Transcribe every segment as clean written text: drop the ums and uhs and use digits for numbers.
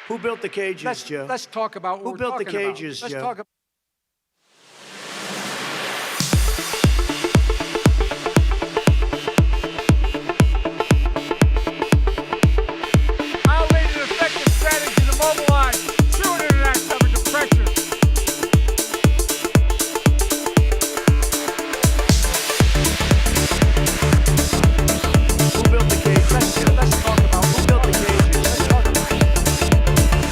Who built the cages, Joe? Let's talk about what Who built the cages, Let's Joe? talk about. I'll lead an effective strategy to mobilize true international effort to pressure. Who built the cages? Let's talk about Who built the cages? Let's talk about.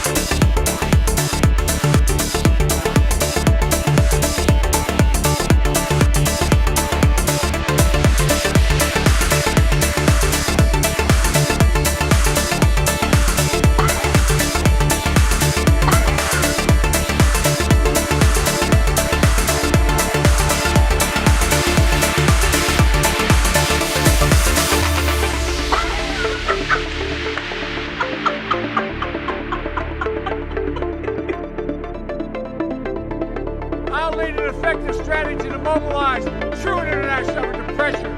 I'll lead an effective strategy to mobilize true international effort to pressure.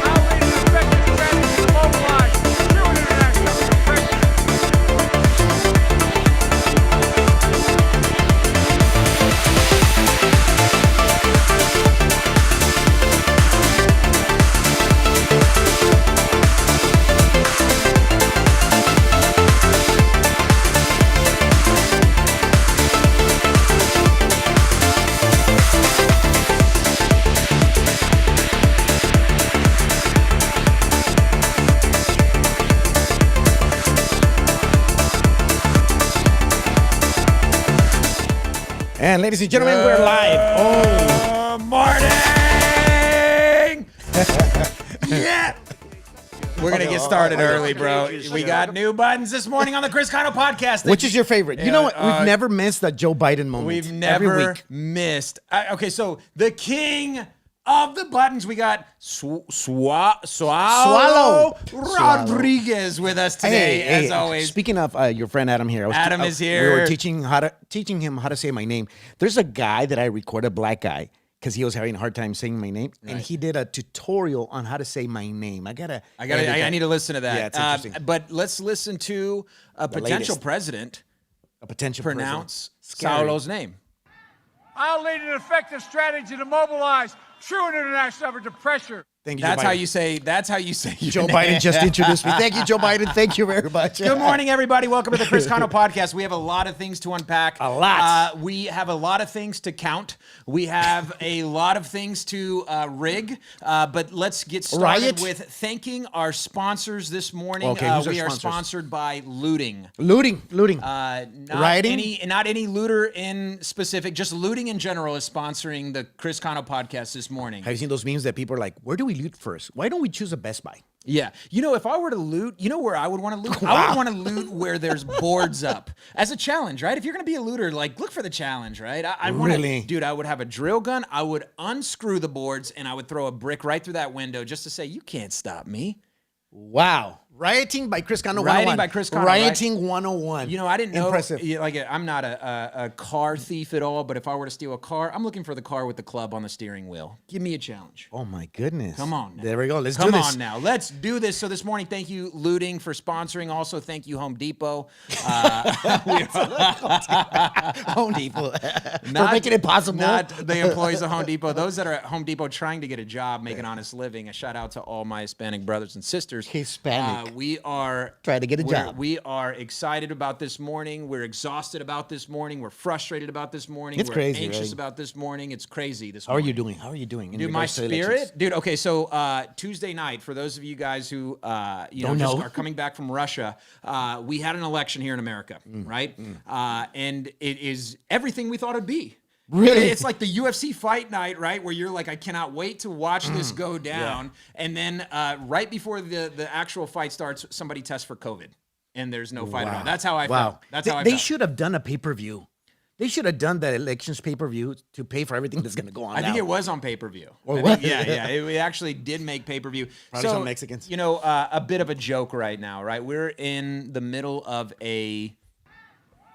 I'll lead an effective strategy to mobilize true international effort to pressure. And ladies and gentlemen, we're live. Oh, Morning! Yeah! We're going to get started early, bro. We got new buttons this morning on the Chris Cano podcast. which is your favorite? You know what? We've uh, never missed a Joe Biden moment. We've every never week. missed. Okay, so the king of the buttons, we got Swallow Rodriguez with us today, as always. Speaking of your friend Adam here, Adam is We here. were teaching him how to say my name. There's a guy that I recorded, a black guy, because he was having a hard time saying my name, and he did a tutorial on how to say my name. I need to listen to that. Yeah, it's interesting. But let's listen to a potential latest. president a potential pronounce Scary. Saulo's name. I'll lead an effective strategy to mobilize true international effort to pressure. Thank you. That's Joe how Biden. you say. That's how you say. Your Joe name. Biden just introduced me. Thank you, Joe Biden. Thank you very much. Good morning, everybody. Welcome to the Chris Cano podcast. We have a lot of things to unpack. A lot. We have a lot of things to count. We have a lot of things to rig. But let's get started Riot. with thanking our sponsors this morning. Okay, who's our we are sponsors? sponsored by Looting. Looting. Not Rioting? not any looter in specific, just Looting in general is sponsoring the Chris Cano podcast this morning. Have you seen those memes that people are like, where do we loot first? Why don't we choose a Best Buy? Yeah. You know, if I were to loot, you know where I would want to loot? I would want to loot where there's boards up as a challenge, right? If you're going to be a looter, like, look for the challenge, right? I want Really? Dude, I would have a drill gun. I would unscrew the boards and I would throw a brick right through that window just to say, you can't stop me. Wow. Rioting by Chris Cano 101. Rioting by Chris Cano, Rioting 101. You know, I didn't know. Impressive. Like, I'm not a car thief at all, but if I were to steal a car, I'm looking for the car with the club on the steering wheel. Give me a challenge. Oh, my goodness. Come on now. There we go. Let's Come do this. on now. Let's do this. So this morning, thank you, Looting, for sponsoring. Also, thank you, Home Depot. Home Depot. For making it possible. Not the employees of Home Depot. Those that are at Home Depot trying to get a job, make an honest living. A shout out to all my Hispanic brothers and sisters. Hispanic. We are Trying to get a job. We are excited about this morning. We're exhausted about this morning. We're frustrated about this morning. It's we're crazy, anxious right? about this morning. It's crazy this How are morning. you doing? How are you doing? in Dude, my regards to spirit, elections? dude. Okay, so Tuesday night, for those of you guys who Don't just know. are coming back from Russia, we had an election here in America, right? And it is everything we thought it'd be. Really? It's like the UFC fight night, right? Where you're like, I cannot wait to watch this go down. And then right before the actual fight starts, somebody tests for COVID, and there's no fight at all. That's how I felt. That's how I They felt. should have done a pay-per-view. They should have done the elections pay-per-view to pay for everything that's going to go on I think now. it was on pay-per-view. Or I what? think- yeah. It actually did make pay-per-view. Probably so, some Mexicans. You know, a bit of a joke right now, right? We're in the middle of a...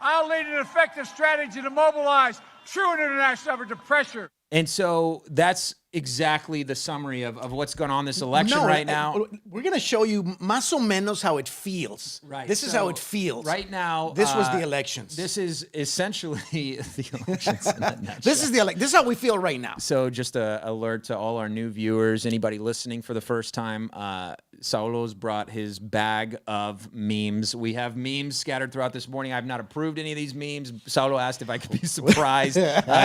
I'll lead an effective strategy to mobilize true international effort to pressure. And so that's exactly the summary of what's going on this election No, right now. We're going to show you más o menos how it feels. Right. This is so how it feels. Right now. This was the elections. This is essentially the elections. In a nutshell. This is this is how we feel right now. So just a alert to all our new viewers, anybody listening for the first time, Saulo's brought his bag of memes. We have memes scattered throughout this morning. I've not approved any of these memes. Saulo asked if I could be surprised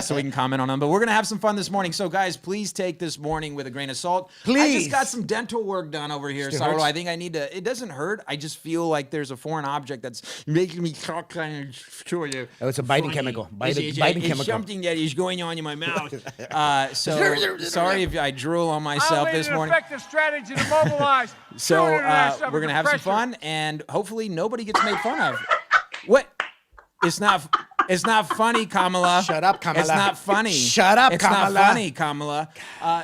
so we can comment on them. But we're going to have some fun this morning. So guys, please take this morning with a grain of salt. I Please. just got some dental work done over here, Still Saulo. hurts? I think I need to, it doesn't hurt. I just feel like there's a foreign object that's making me talk kind of sure you. Oh, it's a biting funny. chemical. It's Biting chemical. something that is going on in my mouth. So sorry if I drool on I'll myself lead this an morning. effective strategy to mobilize So true international effort we're gonna to have some pressure. fun, and hopefully nobody gets made fun of. What? It's not. It's not funny, Kamala. Shut up, Kamala. It's not funny. Shut up, it's Kamala. not funny, Kamala.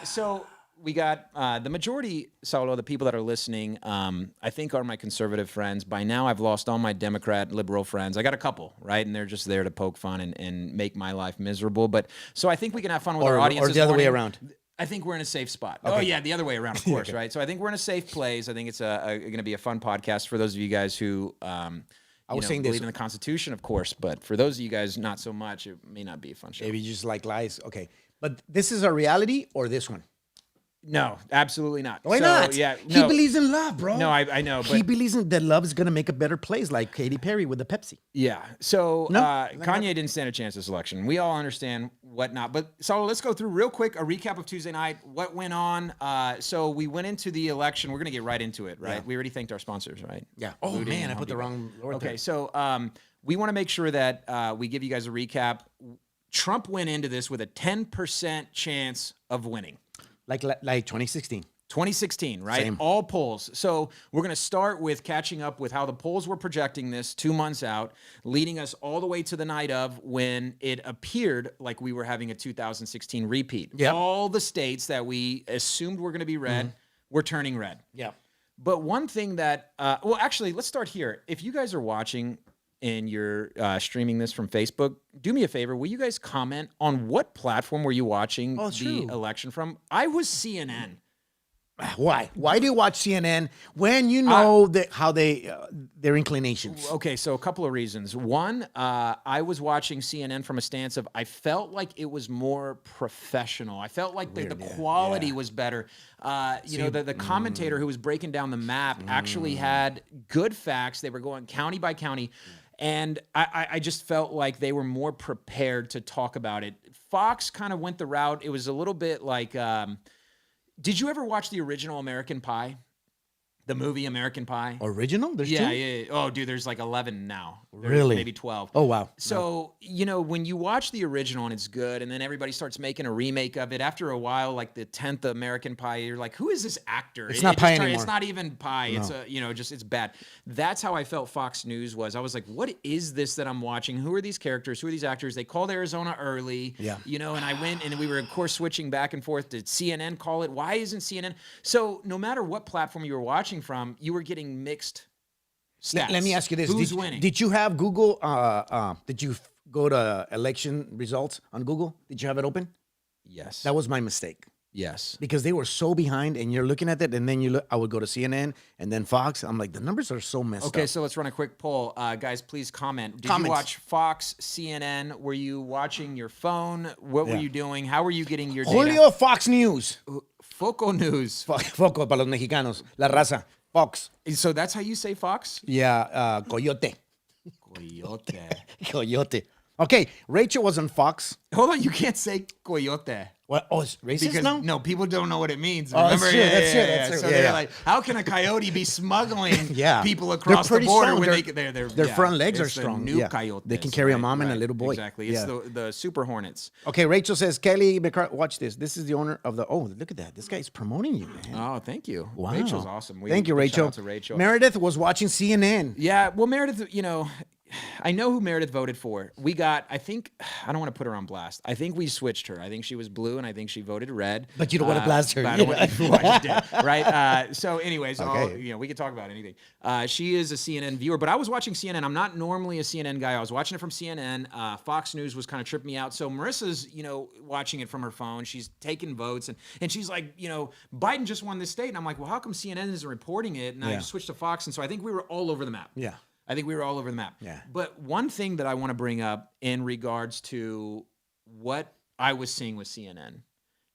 So we got the majority, Saulo, the people that are listening, I think are my conservative friends. By now, I've lost all my Democrat, liberal friends. I got a couple, right? And they're just there to poke fun and make my life miserable. But so I think we can have fun with our audience Or this the other way morning. around. I think we're in a safe spot. Oh, yeah, the other way around, of course, right? So I think we're in a safe place. I think it's going to be a fun podcast for those of you guys who saying this- believe in the Constitution, of course. But for those of you guys not so much, it may not be a fun show. Maybe you just like lies. Okay. But this is a reality or this one? No, absolutely not. Why So, not? Yeah, He no, believes in love, bro. No, I know, He but believes in that love is going to make a better place, like Katy Perry with the Pepsi. yeah. So No? Kanye didn't stand a chance this election. We all understand whatnot. But so let's go through real quick a recap of Tuesday night. What went on? So we went into the election. We're gonna get right into it, right? Yeah. We already thanked our sponsors, right? Yeah. Oh, Looting man, and I Home put the Depot. wrong word Okay, there. so we want to make sure that we give you guys a recap. Trump went into this with a 10% chance of winning. Like 2016. 2016, right? Same. All polls. So we're going to start with catching up with how the polls were projecting this 2 months out, leading us all the way to the night of when it appeared like we were having a 2016 repeat. Yep. All the states that we assumed were going to be red were turning red. Yeah. But one thing that, well, actually, let's start here. If you guys are watching and you're streaming this from Facebook, do me a favor. Will you guys comment on what platform were you watching the true. election from? I was CNN. Why? Why do you watch CNN when you know how they their inclinations? Okay, so a couple of reasons. One, I was watching CNN from a stance of I felt like it was more professional. I felt like the quality was better. You know, the commentator who was breaking down the map actually had good facts. They were going county by county. And I just felt like they were more prepared to talk about it. Fox kind of went the route. It was a little bit like... did you ever watch the original American Pie? The movie American Pie? Original? There's Yeah, two? yeah. Oh, dude, there's like 11 now. There's Really? Maybe 12. Oh, wow. So, you know, when you watch the original and it's good, and then everybody starts making a remake of it, after a while, like the 10th American Pie, you're like, who is this actor? It's not just Pie It's anymore. not even Pie. It's it's bad. That's how I felt Fox News was. I was like, what is this that I'm watching? Who are these characters? Who are these actors? They called Arizona early. Yeah. You know, and I went and we were, of course, switching back and forth. Did CNN call it? Why isn't CNN? So no matter what platform you were watching from, you were getting mixed stats. Let me ask you this. Who's did, winning? Did you have Google, did you go to election results on Google? Did you have it open? Yes. That was my mistake. Yes. Because they were so behind and you're looking at it and then you look, I would go to CNN and then Fox. I'm like, the numbers are so messed Okay, up. so let's run a quick poll. Guys, please comment. Did Comments. you watch Fox, CNN? Were you watching your phone? What were Yeah. you doing? How were you getting your data? Julio, Fox News. Foco News. Foco para los mexicanos. La raza. Fox. So that's how you say Fox? Yeah, Coyote. Coyote. Coyote. Okay, Rachel was on Fox. Hold on, you can't say coyote. What? Oh, it's racist Because now? no, people don't know what it means. Oh, that's Remember? true, that's true, Yeah. that's true. So Yeah, they're yeah. like, how can a coyote be smuggling Yeah. people They're across the pretty border strong. when Their they're front legs it's are the strong. New Yeah. coyotes. They can carry a mom and a little boy. Exactly. It's Yeah. the Super Hornets. Okay, Rachel says, Kelly McCarthy, watch this. This is the owner of the, oh, look at that. This guy's promoting you, man. Oh, thank you. Wow. Rachel's awesome. Thank you, big shout Rachel. out to Rachel. Meredith was watching CNN. Yeah, well, Meredith, I know who Meredith voted for. We got, I don't want to put her on blast. I think we switched her. I think she was blue, and I think she voted red. But you don't want to blast her. But I don't want to, well, I just did, right? So anyways, Okay. we could talk about anything. She is a CNN viewer, but I was watching CNN. I'm not normally a CNN guy. I was watching it from CNN. Fox News was kind of tripping me out. So Marissa's, watching it from her phone. She's taking votes, and she's like, Biden just won this state. And I'm like, well, how come CNN isn't reporting it? And I Yeah. just switched to Fox. And so I think we were all over the map. Yeah. I think we were all over the map. Yeah. But one thing that I want to bring up in regards to what I was seeing with CNN,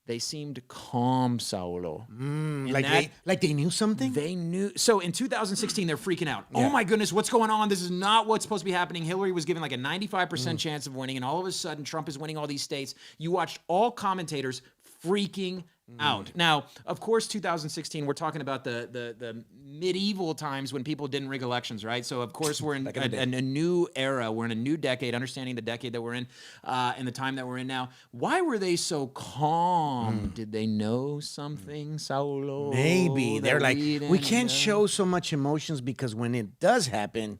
they seemed calm, Saulo. And Like they knew something? they knew. So in 2016, they're freaking out. Yeah. Oh my goodness, what's going on? This is not what's supposed to be happening. Hillary was given like a 95% chance of winning, and all of a sudden, Trump is winning all these states. You watched all commentators freaking out. Now, of course, 2016, we're talking about the medieval times when people didn't rig elections, right? So, of course, we're in a new era. We're in a new decade, understanding the decade that we're in and the time that we're in now. Why were they so calm? Did they know something, Saulo? Maybe. that They're like, we didn't can't know? show so much emotions because when it does happen,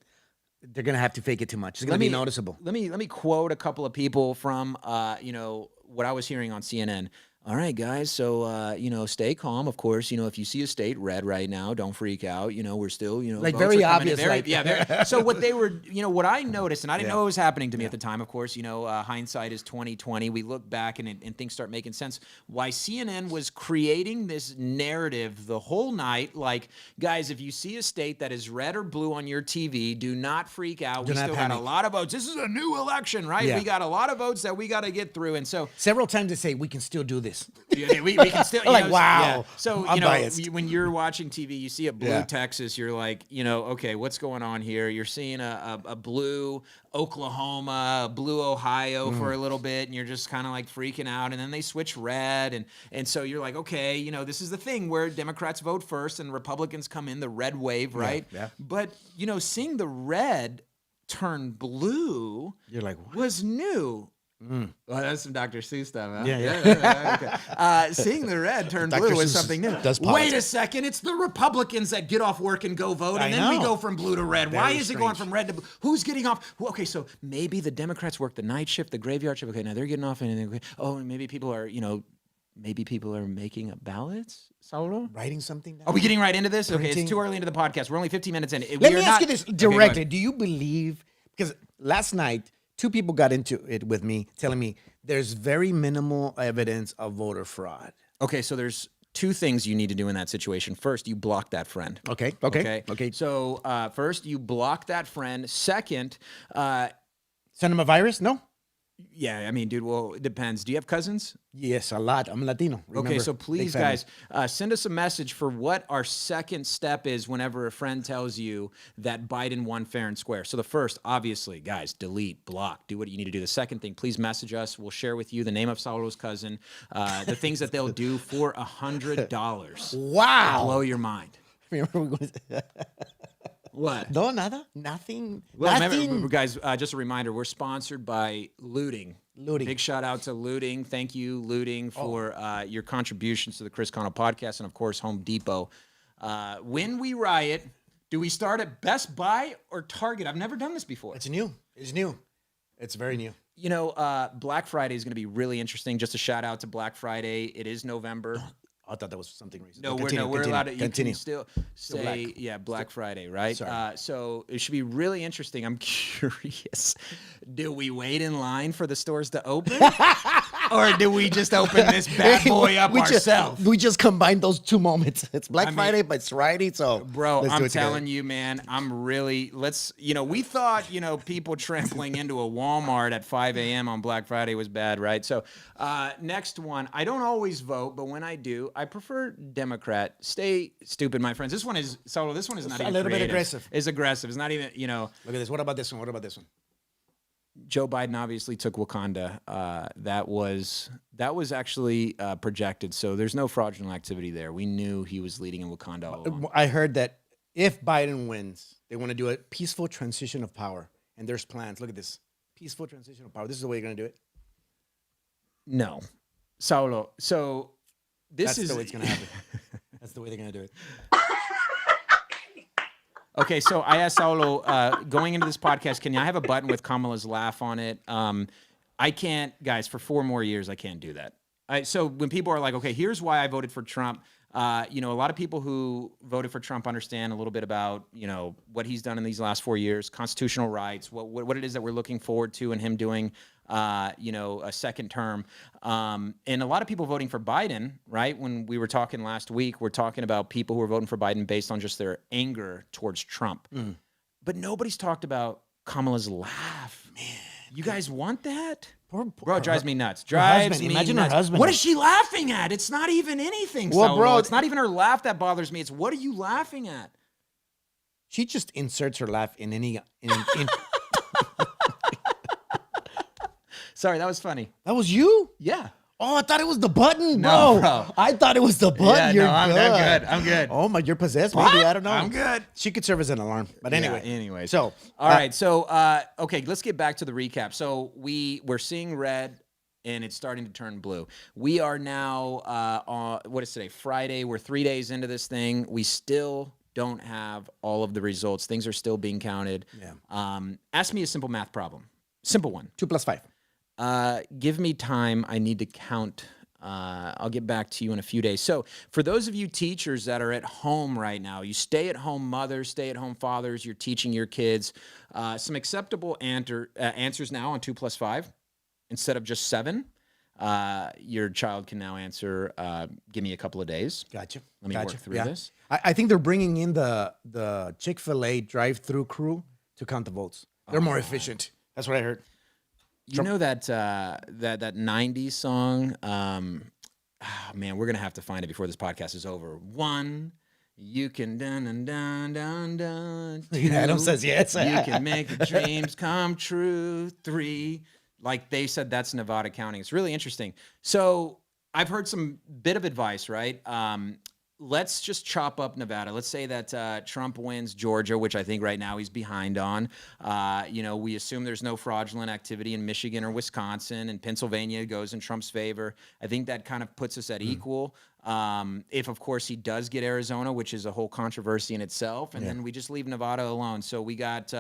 they're going to have to fake it too much. It's going to be noticeable. Let me quote a couple of people from what I was hearing on CNN. All right, guys. So stay calm. Of course, if you see a state red right now, don't freak out. We're still, Like votes very are coming in. obvious, Very, like- yeah. Very, so what they were, what I noticed, and I didn't know it was happening to me at the time. Of course, hindsight is 20/20. We look back and things start making sense. Why CNN was creating this narrative the whole night, like, guys, if you see a state that is red or blue on your TV, do not freak out. We not still got a panic. lot of votes. This is a new election, right? Yeah. We got a lot of votes that we got to get through, and so. Several times they say, we can still do this. We can still Like, wow. Yeah. So I'm biased. when you're watching TV, you see a blue Yeah. Texas, you're like, okay, what's going on here? You're seeing a blue Oklahoma, a blue Ohio for a little bit, and you're just kind of like freaking out. And then they switch red, and so you're like, okay, this is the thing where Democrats vote first and Republicans come in the red wave, right? yeah. But seeing the red turn blue, You're like, what? was new. Well, that's some Dr. Seuss stuff, huh? Yeah. Okay. Seeing the red turn Dr. blue is Seuss something new. does pause. Wait a second, it's the Republicans that get off work and go vote, and I then we know. go from blue to red. Why Very is it going strange. from red to blue? Who's getting off? Well, okay, so maybe the Democrats work the night shift, the graveyard shift. Okay, now they're getting off, and maybe people are, making up ballots. Saulo? Writing something down? Are we getting right into this? Okay, Printing. it's too early into the podcast. We're only 15 minutes in. Let me ask you this Okay, go directly. ahead. Do you believe, because last night, 2 people got into it with me telling me there's very minimal evidence of voter fraud. Okay, so there's 2 things you need to do in that situation. First, you block that friend. Okay. So first, you block that friend. Second, Send them a virus? No? yeah, I mean, dude, well, it depends. Do you have cousins? Yes, a lot. I'm Latino. Okay, remember? so Big please, family. guys, send us a message for what our second step is whenever a friend tells you that Biden won fair and square. So the first, obviously, guys, delete, block, do what you need to do. The second thing, please message us. We'll share with you the name of Saulo's cousin, the things that they'll do for $100. Wow. Blow your mind. Remember we were- What? No, nada. Nothing. Well, Nothing. remember, guys, just a reminder, we're sponsored by Looting. Looting. Big shout out to Looting. Thank you, Looting, for your contributions to the Chris Cano podcast and, of course, Home Depot. When we riot, do we start at Best Buy or Target? I've never done this before. It's new. It's new. It's very new. Black Friday is going to be really interesting. Just a shout out to Black Friday. It is November. I thought that was something recent. No, Continue, we're continue, allowed to. You continue. can still say, Black Friday, right? Sorry. So it should be really interesting. I'm curious. Do we wait in line for the stores to open, or do we just open this bad boy up ourselves? We just combined those 2 moments. It's Black mean- Friday, but it's Friday, so Bro, let's do I'm it together. telling you, man, we thought, people trampling into a Walmart at 5 a.m. on Black Friday was bad, right? So next one, I don't always vote, but when I do, I prefer Democrat. Stay stupid, my friends. This one is Saulo. This one is not a even little bit creative. aggressive. It's aggressive. It's not even, you know. Look at this. What about this one? What about this one? Joe Biden obviously took Wakanda. That was actually projected. So there's no fraudulent activity there. We knew he was leading in Wakanda all along. I heard that if Biden wins, they want to do a peaceful transition of power. And there's plans. Look at this. Peaceful transition of power. This is the way you're going to do it. No, Saulo. So That's the way it's going to happen. That's the way they're going to do it. Okay, so I asked Saulo, going into this podcast, can I have a button with Kamala's laugh on it? I can't, guys, for 4 more years, I can't do that. So when people are like, okay, here's why I voted for Trump, you know, a lot of people who voted for Trump understand a little bit about, you know, what he's done in these last 4 years, constitutional rights, what it is that we're looking forward to and him doing, you know, a second term. And a lot of people voting for Biden, right? When we were talking last week, we're talking about people who are voting for Biden based on just their anger towards Trump. But nobody's talked about Kamala's laugh. Man, you guys want that? Bro, it drives me nuts. Drives me Imagine nuts. her husband. What is she laughing at? It's not even anything, Well, Saulo. bro, It's not even her laugh that bothers me. It's what are you laughing at? She just inserts her laugh in any. Sorry, that was funny. That was you? Yeah. Oh, I thought it was the button, No, bro. bro. I thought it was the button. You're I'm good. good. I'm good. Oh my, you're possessed, maybe. I don't know. I'm good. She could serve as an alarm. But anyway. Yeah, anyway. So, all right. So, okay, let's get back to the recap. So we're seeing red and it's starting to turn blue. We are now, on, what is today? Friday. We're 3 days into this thing. We still don't have all of the results. Things are still being counted. Yeah. Ask me a simple math problem. Simple one. 2 + 5. Give me time. I need to count. I'll get back to you in a few days. So for those of you teachers that are at home right now, you stay-at-home mothers, stay-at-home fathers, you're teaching your kids, some acceptable answers now on 2 + 5 instead of just 7. Your child can now answer, give me a couple of days. Gotcha. Let me work through this. I think they're bringing in the Chick-fil-A drive-through crew to count the votes. They're more efficient. That's what I heard. You know that that 90s song? Man, we're gonna have to find it before this podcast is over. 1, you can dun dun dun dun dun. 2, Adam says yes. You can make your dreams come true. 3, like they said, that's Nevada counting. It's really interesting. So I've heard some bit of advice, right? Let's just chop up Nevada. Let's say that Trump wins Georgia, which I think right now he's behind on. You know, we assume there's no fraudulent activity in Michigan or Wisconsin, and Pennsylvania goes in Trump's favor. I think that kind of puts us at equal. If, of course, he does get Arizona, which is a whole controversy in itself, and then we just leave Nevada alone. So we got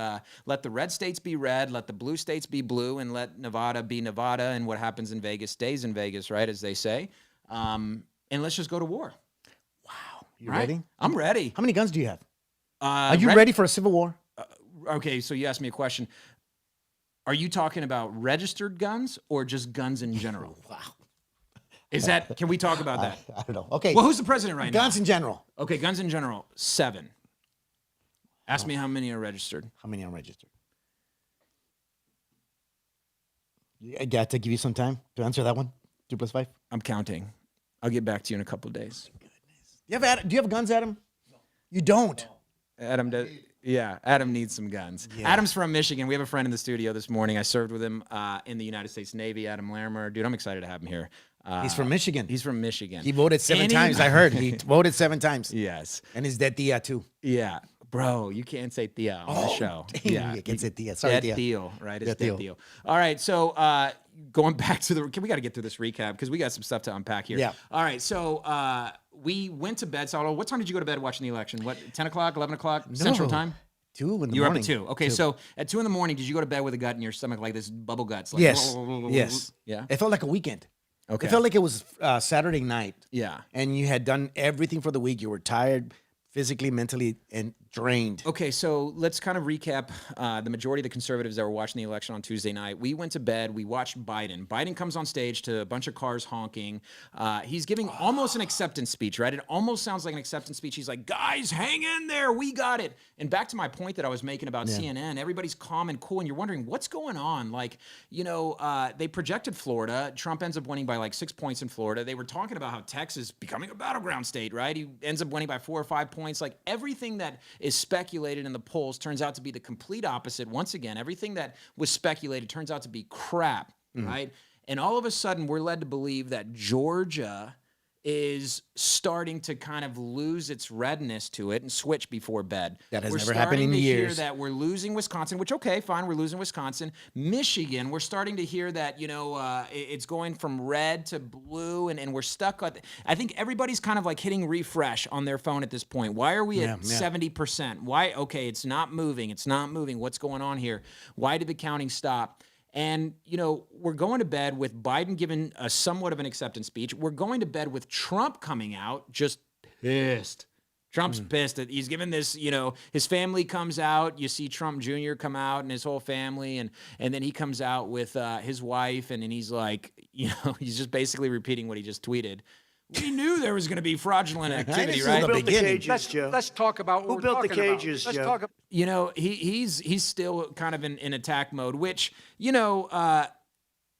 let the red states be red, let the blue states be blue, and let Nevada be Nevada, and what happens in Vegas stays in Vegas, right, as they say. And let's just go to war. You ready? I'm ready. How many guns do you have? Are you ready for a civil war? Okay, so you asked me a question. Are you talking about registered guns or just guns in general? Wow. Is that? Can we talk about that? I don't know. Okay. Well, who's the president right now? Guns in general. Okay, guns in general, 7. Ask me how many are registered. How many are registered? I got to give you some time to answer that one. 2 + 5. I'm counting. I'll get back to you in a couple of days. Do you have guns, Adam? No. You don't. Adam does. Yeah, Adam needs some guns. Yeah. Adam's from Michigan. We have a friend in the studio this morning. I served with him in the United States Navy. Adam Larimer, dude, I'm excited to have him here. He's from Michigan. He's from Michigan. He voted 7 times. I heard he voted 7 times. Yes. And his dead tia too. Yeah, bro, you can't say Tia on the show. Dang, Yeah, you can't say tia. Sorry, dead tia. deal, right? It's Dead dead deal. deal. All right, so going back to we got to get through this recap because we got some stuff to unpack here. Yeah. All right, so we went to bed. Saulo, what time did you go to bed watching the election? What, 10 o'clock, 11 o'clock Central Time? 2 in the morning. You were up at 2. Okay, so at 2 in the morning, did you go to bed with a gut in your stomach like this bubble guts? Like, Yes. Yes. Yeah. It felt like a weekend. Okay. It felt like it was Saturday night. Yeah. And you had done everything for the week. You were tired physically, mentally, and drained. Okay, so let's kind of recap the majority of the conservatives that were watching the election on Tuesday night. We went to bed. We watched Biden. Biden comes on stage to a bunch of cars honking. He's giving almost an acceptance speech, right? It almost sounds like an acceptance speech. He's like, guys, hang in there. We got it. And back to my point that I was making about CNN, everybody's calm and cool, and you're wondering, what's going on? Like, they projected Florida. Trump ends up winning by like 6 points in Florida. They were talking about how Texas is becoming a battleground state, right? He ends up winning by 4 or 5 points. Like, everything that is speculated in the polls turns out to be the complete opposite. Once again, everything that was speculated turns out to be crap, right? And all of a sudden, we're led to believe that Georgia is starting to kind of lose its redness to it and switch before bed. That has We're never happened in starting to hear years. that we're losing Wisconsin, which, okay, fine, we're losing Wisconsin. Michigan, we're starting to hear that, it's going from red to blue, and we're stuck. I think everybody's kind of like hitting refresh on their phone at this point. Why are we at 70%? Why? Okay, it's not moving. It's not moving. What's going on here? Why did the counting stop? And, we're going to bed with Biden giving a somewhat of an acceptance speech. We're going to bed with Trump coming out just pissed. Trump's pissed. He's given this, his family comes out. You see Trump Jr. come out and his whole family. And then he comes out with his wife. And then he's like, he's just basically repeating what he just tweeted. We knew there was going to be fraudulent activity, this is right? the Who built the beginning. cages, Joe? Let's talk about what Who we're built the talking about. cages, Let's Joe? talk about. He's still kind of in attack mode, which, I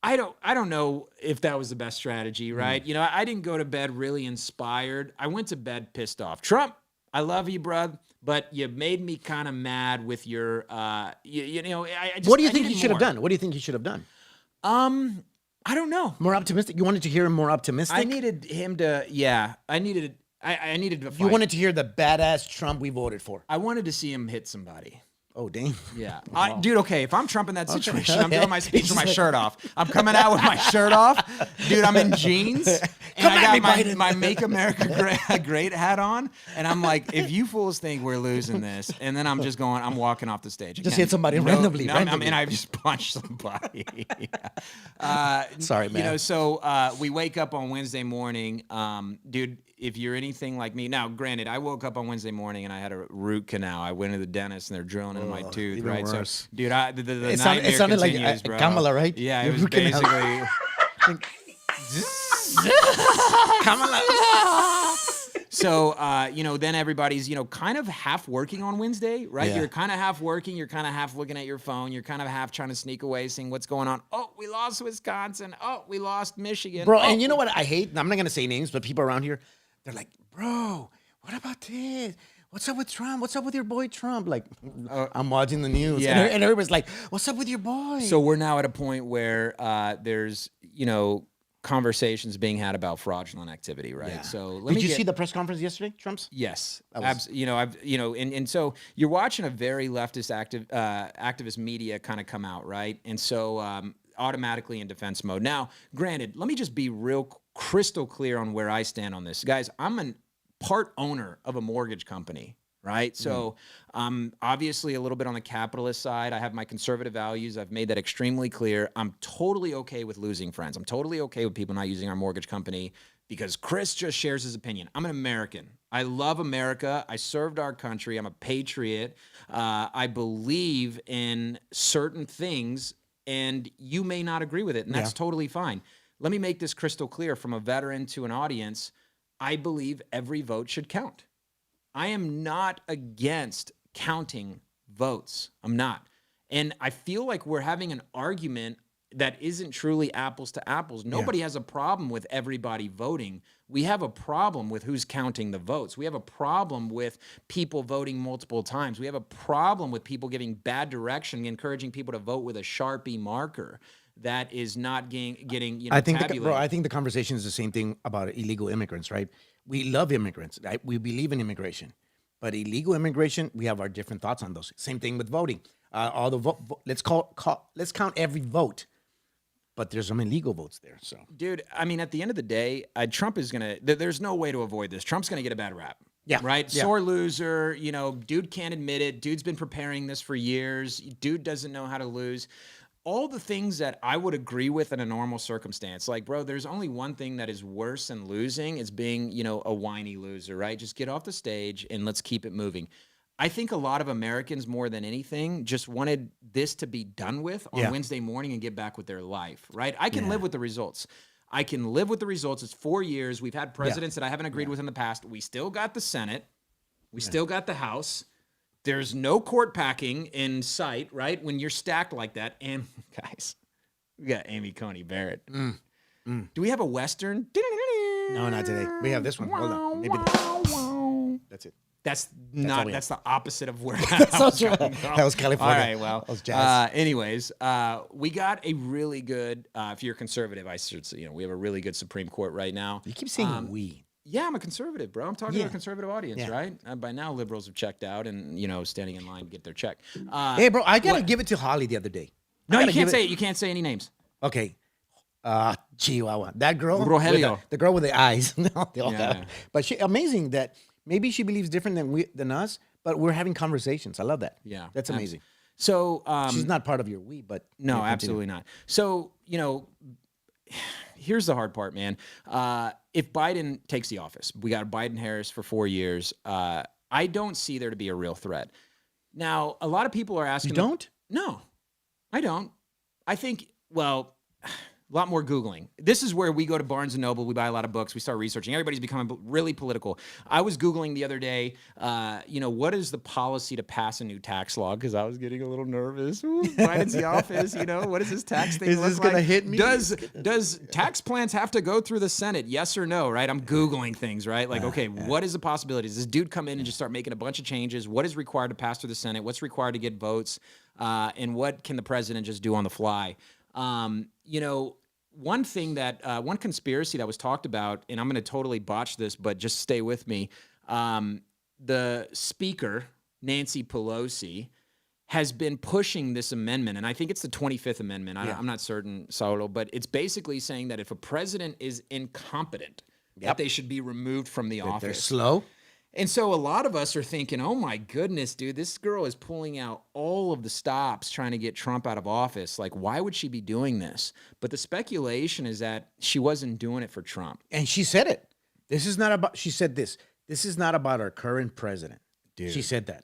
don't know if that was the best strategy, right? I didn't go to bed really inspired. I went to bed pissed off. Trump, I love you, bruh, but you made me kind of mad with your, I just, What do you I think he needed should have more. done? What do you think he should have done? I don't know. More optimistic? You wanted to hear him more optimistic? I needed him to, I needed to fight. You wanted to hear the badass Trump we voted for. I wanted to see him hit somebody. Oh, dang. Yeah. Dude, okay, if I'm Trump in that situation, I'm doing my speech with my shirt off. I'm coming out with my shirt off. Dude, I'm in jeans. And Come at I me, got Biden. my Make America Great hat on. And I'm like, if you fools think we're losing this, and then I'm walking off the stage. Just hit somebody randomly. And I just punched somebody. Sorry, man. So we wake up on Wednesday morning. Dude, if you're anything like me, now granted, I woke up on Wednesday morning and I had a root canal. I went to the dentist and they're drilling in my tooth, even right? worse. So, dude, the It nightmare sounded like continues, bro. Kamala, right? Yeah, Your it was root canal. basically. So, then everybody's, kind of half working on Wednesday, right? Yeah. You're kind of half working. You're kind of half looking at your phone. You're kind of half trying to sneak away, seeing what's going on. Oh, we lost Wisconsin. Oh, we lost Michigan. Bro, Oh, and you know what I hate? I'm not going to say names, but people around here, they're like, bro, what about this? What's up with Trump? What's up with your boy Trump? Like, I'm watching the news. yeah. And everybody's like, what's up with your boy? So we're now at a point where there's, conversations being had about fraudulent activity, right? Yeah. So Did you see the press conference yesterday, Trump's? Yes, was- and so you're watching a very leftist activist media kind of come out, right? And so automatically in defense mode. Now, granted, let me just be real crystal clear on where I stand on this, guys. I'm a part owner of a mortgage company. Right. So I'm obviously a little bit on the capitalist side. I have my conservative values. I've made that extremely clear. I'm totally okay with losing friends. I'm totally okay with people not using our mortgage company because Chris just shares his opinion. I'm an American. I love America. I served our country. I'm a patriot. I believe in certain things, and you may not agree with it, and that's totally fine. Let me make this crystal clear from a veteran to an audience. I believe every vote should count. I am not against counting votes. I'm not. And I feel like we're having an argument that isn't truly apples to apples. Nobody has a problem with everybody voting. We have a problem with who's counting the votes. We have a problem with people voting multiple times. We have a problem with people giving bad direction, encouraging people to vote with a Sharpie marker that is not getting I think, tabulated. I think the conversation is the same thing about illegal immigrants, right? We love immigrants. Right? We believe in immigration, but illegal immigration, we have our different thoughts on those. Same thing with voting. All the let's count every vote, but there's some illegal votes there. So, dude, I mean, at the end of the day, Trump is gonna. There's no way to avoid this. Trump's gonna get a bad rap. Yeah. Right. Yeah. Sore loser. Dude can't admit it. Dude's been preparing this for years. Dude doesn't know how to lose. All the things that I would agree with in a normal circumstance. Like, bro, there's only one thing that is worse than losing is being, a whiny loser, right? Just get off the stage and let's keep it moving. I think a lot of Americans, more than anything, just wanted this to be done with on Wednesday morning and get back with their life, right? I can live with the results. I can live with the results. It's 4 years. We've had presidents that I haven't agreed with in the past. We still got the Senate. We still got the House. There's no court packing in sight, right? When you're stacked like that. And, guys, we got Amy Coney Barrett. Do we have a Western? No, not today. We have this one. Hold on. Maybe that's it. That's the opposite of where That was California. All right, well. That was jazz. Anyways, we got a really good, if you're conservative, I should say, we have a really good Supreme Court right now. You keep saying we. Yeah, I'm a conservative, bro. I'm talking to a conservative audience, right? By now, liberals have checked out and, standing in line to get their check. Hey, bro, I got to give it to Holly the other day. No, you can't say it. You can't say any names. Okay. Chihuahua. That girl. Rogelio. The girl with the eyes. No, they all Yeah. have. But amazing that maybe she believes different than us, but we're having conversations. I love that. Yeah. That's amazing. So She's not part of your we, but no, continue. absolutely not. So, here's the hard part, man. If Biden takes the office, we got Biden-Harris for 4 years. I don't see there to be a real threat. Now, a lot of people are asking. You don't? No, I don't. I think, well, a lot more Googling. This is where we go to Barnes & Noble. We buy a lot of books. We start researching. Everybody's becoming really political. I was Googling the other day, what is the policy to pass a new tax law? Because I was getting a little nervous. Ooh, Biden's the office. What is this tax thing Is look this like? gonna hit me? Does tax plans have to go through the Senate? Yes or no, right? I'm Googling things, right? Like, okay, what is the possibility? Does this dude come in and just start making a bunch of changes? What is required to pass through the Senate? What's required to get votes? And what can the president just do on the fly? One thing one conspiracy that was talked about, and I'm going to totally botch this, but just stay with me. The speaker, Nancy Pelosi, has been pushing this amendment, and I think it's the 25th Amendment. I'm not certain, Saulo, but it's basically saying that if a president is incompetent, that they should be removed from the office. They're slow. And so a lot of us are thinking, oh my goodness, dude, this girl is pulling out all of the stops trying to get Trump out of office. Like, why would she be doing this? But the speculation is that she wasn't doing it for Trump. And she said it. She said this. This is not about our current president. Dude. She said that.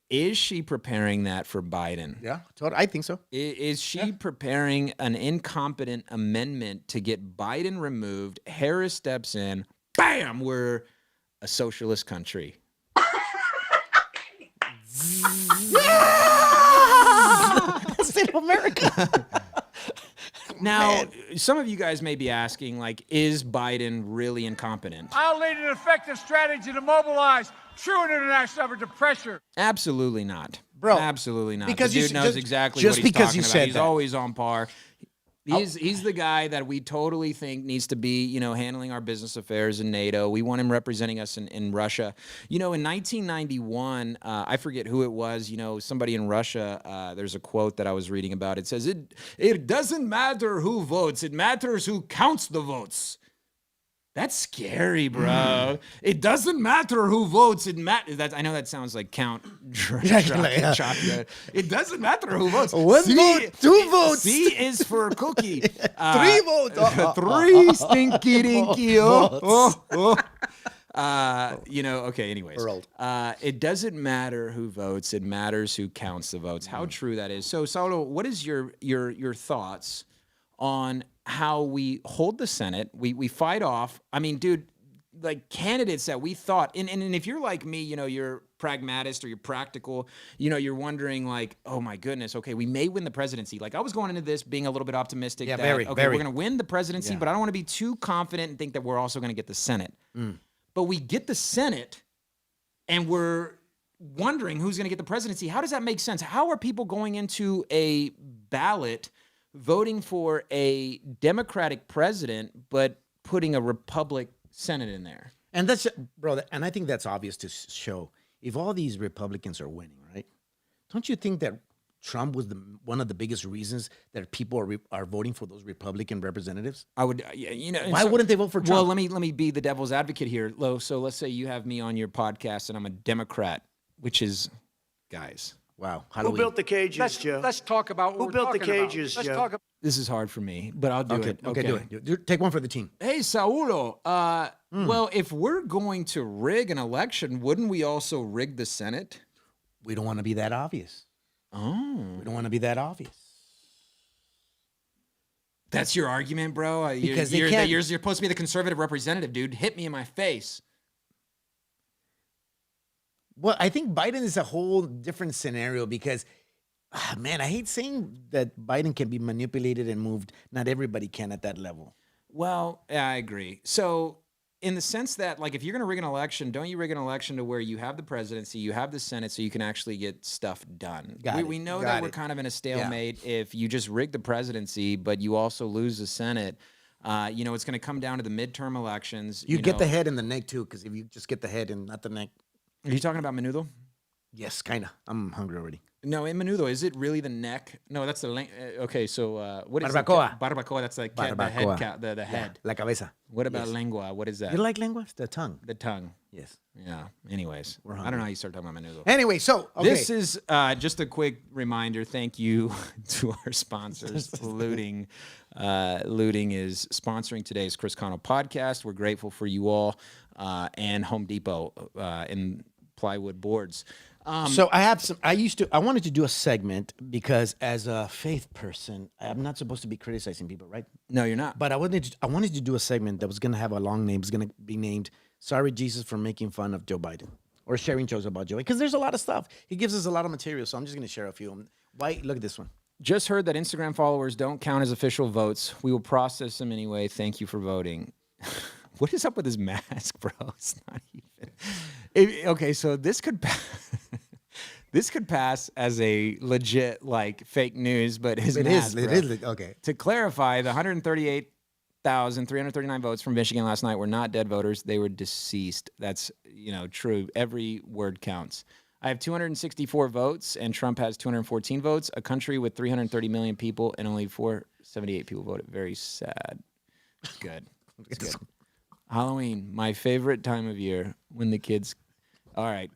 Is she preparing that for Biden? Yeah, I think so. Is she preparing an incompetent amendment to get Biden removed? Harris steps in. Bam! We're a socialist country. State of America. Now, some of you guys may be asking, like, is Biden really incompetent? I'll lead an effective strategy to mobilize true international effort to pressure. Absolutely not. Bro, absolutely not. because the you dude knows just- exactly just what he's because talking you about. said He's that. always on par. He's the guy that we totally think needs to be, handling our business affairs in NATO. We want him representing us in Russia. In 1991, I forget who it was, somebody in Russia, there's a quote that I was reading about. It says, it doesn't matter who votes. It matters who counts the votes. That's scary, bro. It doesn't matter who votes. I know that sounds like Count Chocula. It doesn't matter who votes. One vote, 2 votes. C is for cookie. 3 votes. 3 stinky dinky. Okay, anyways. It doesn't matter who votes. It matters who counts the votes. How true that is. So, Saulo, what is your thoughts on how we hold the Senate? We fight off. I mean, dude, like candidates that we thought, and if you're like me, you're pragmatist or you're practical, you're wondering like, oh my goodness, okay, we may win the presidency. Like I was going into this being a little bit optimistic. Yeah, that, very. We're going to win the presidency, but I don't want to be too confident and think that we're also going to get the Senate. But we get the Senate and we're wondering who's going to get the presidency. How does that make sense? How are people going into a ballot voting for a Democratic president, but putting a Republican Senate in there? And that's, bro, and I think that's obvious to show. If all these Republicans are winning, right? Don't you think that Trump was one of the biggest reasons that people are voting for those Republican representatives? I would, Why wouldn't they vote for Trump? Well, let me be the devil's advocate here, Lo. So let's say you have me on your podcast and I'm a Democrat, which is, guys. Wow. Who built the cages, Joe? Let's talk about what Who we're built the talking about. cages, Let's Joe? talk about. This is hard for me, but I'll do it. Okay, do it. Take one for the team. Hey, Saulo. Well, if we're going to rig an election, wouldn't we also rig the Senate? We don't want to be that obvious. Oh, We don't want to be that obvious. that's your argument, bro? Because they you're can't- you're supposed to be the conservative representative, dude. Hit me in my face. Well, I think Biden is a whole different scenario because, man, I hate saying that Biden can be manipulated and moved. Not everybody can at that level. Well, yeah, I agree. So, in the sense that, like, if you're going to rig an election, don't you rig an election to where you have the presidency, you have the Senate, so you can actually get stuff done? We know that we're kind of in a stalemate if you just rig the presidency, but you also lose the Senate. It's going to come down to the midterm elections. You get the head and the neck, too, because if you just get the head and not the neck. Are you talking about menudo? Yes, kind of. I'm hungry already. No, in menudo, is it really the neck? No, that's the okay. So what is Barbacoa. Barbacoa. That's like the Barbacoa. head. The head. La cabeza. What about lengua? What is that? You like lengua? The tongue. The tongue. Yes. Yeah. Anyways, I don't know how you start talking about menudo. Anyway, so, okay. This is just a quick reminder. Thank you to our sponsors. Looting is sponsoring today's Chris Cano podcast. We're grateful for you all, and Home Depot in plywood boards. So I wanted to do a segment because as a faith person, I'm not supposed to be criticizing people, right? No, you're not. But I wanted to do a segment that was going to have a long name. It's going to be named "Sorry Jesus for Making Fun of Joe Biden" or sharing jokes about Joe, because there's a lot of stuff. He gives us a lot of material, so I'm just going to share a few. Why? Look at this one. Just heard that Instagram followers don't count as official votes. We will process them anyway. Thank you for voting. What is up with his mask, bro? It's not even. Okay, so this could this could pass as a legit like fake news, but his mask. It is. Okay. To clarify, the 138,339 votes from Michigan last night were not dead voters; they were deceased. That's true. Every word counts. I have 264 votes, and Trump has 214 votes. A country with 330 million people, and only 478 people voted. Very sad. Good. It's good. Halloween, my favorite time of year when the kids. All right,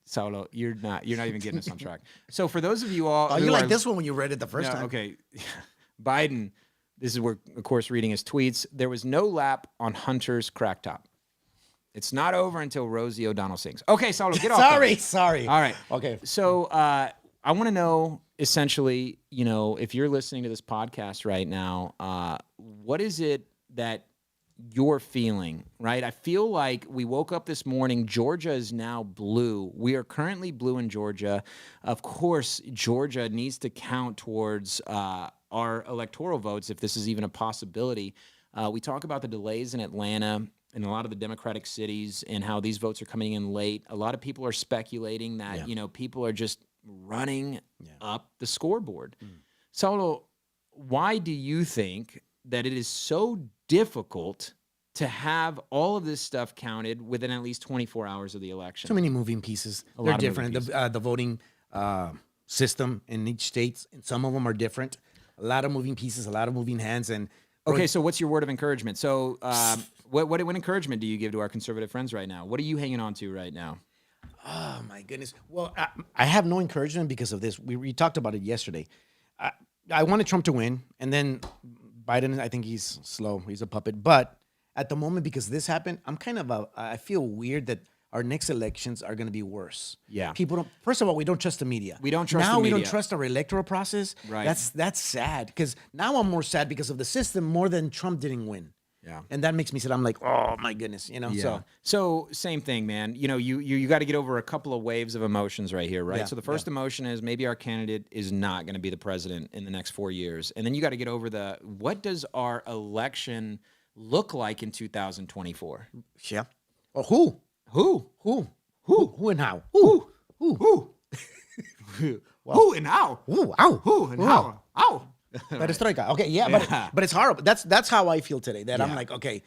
Saulo, you're not even getting us on track. So for those of you all, Oh, you like this one when you read it the first time? Okay, Biden. This is where, of course, reading his tweets. There was no lap on Hunter's crack top. It's not over until Rosie O'Donnell sings. Okay, Saulo, get off. Sorry. All right. Okay. So I want to know, essentially, if you're listening to this podcast right now, what is it that you're feeling, right? I feel like we woke up this morning. Georgia is now blue. We are currently blue in Georgia. Of course, Georgia needs to count towards our electoral votes if this is even a possibility. We talk about the delays in Atlanta and a lot of the Democratic cities and how these votes are coming in late. A lot of people are speculating that, people are just running up the scoreboard. Saulo, why do you think that it is so difficult to have all of this stuff counted within at least 24 hours of the election? So many moving pieces. They're lot of different. moving The voting system in each state, and some of them are different. A lot of moving pieces, a lot of moving hands. And Okay, so what's your word of encouragement? So what encouragement do you give to our conservative friends right now? What are you hanging on to right now? Oh, my goodness. Well, I have no encouragement because of this. We talked about it yesterday. I wanted Trump to win, and then Biden, I think he's slow. He's a puppet. But at the moment, because this happened, I feel weird that our next elections are going to be worse. Yeah. People don't, first of all, we don't trust the media. We don't trust now the we don't media. trust our electoral process. Right. That's sad, because now I'm more sad because of the system more than Trump didn't win. Yeah. And that makes me sad. I'm like, oh my goodness, So same thing, man. You got to get over a couple of waves of emotions right here, right? Yeah, So the first emotion is maybe our candidate is not going to be the president in the next 4 years. And then you got to get over what does our election look like in 2024? Yeah. Or who? Who? Who? Who? Who and how? Who? Who? Who? Who and how? Who? Ow. Who and how? Ow. Perestroika. Okay, yeah, Yeah. but it's horrible. That's how I feel today. That I'm Yeah. like, okay,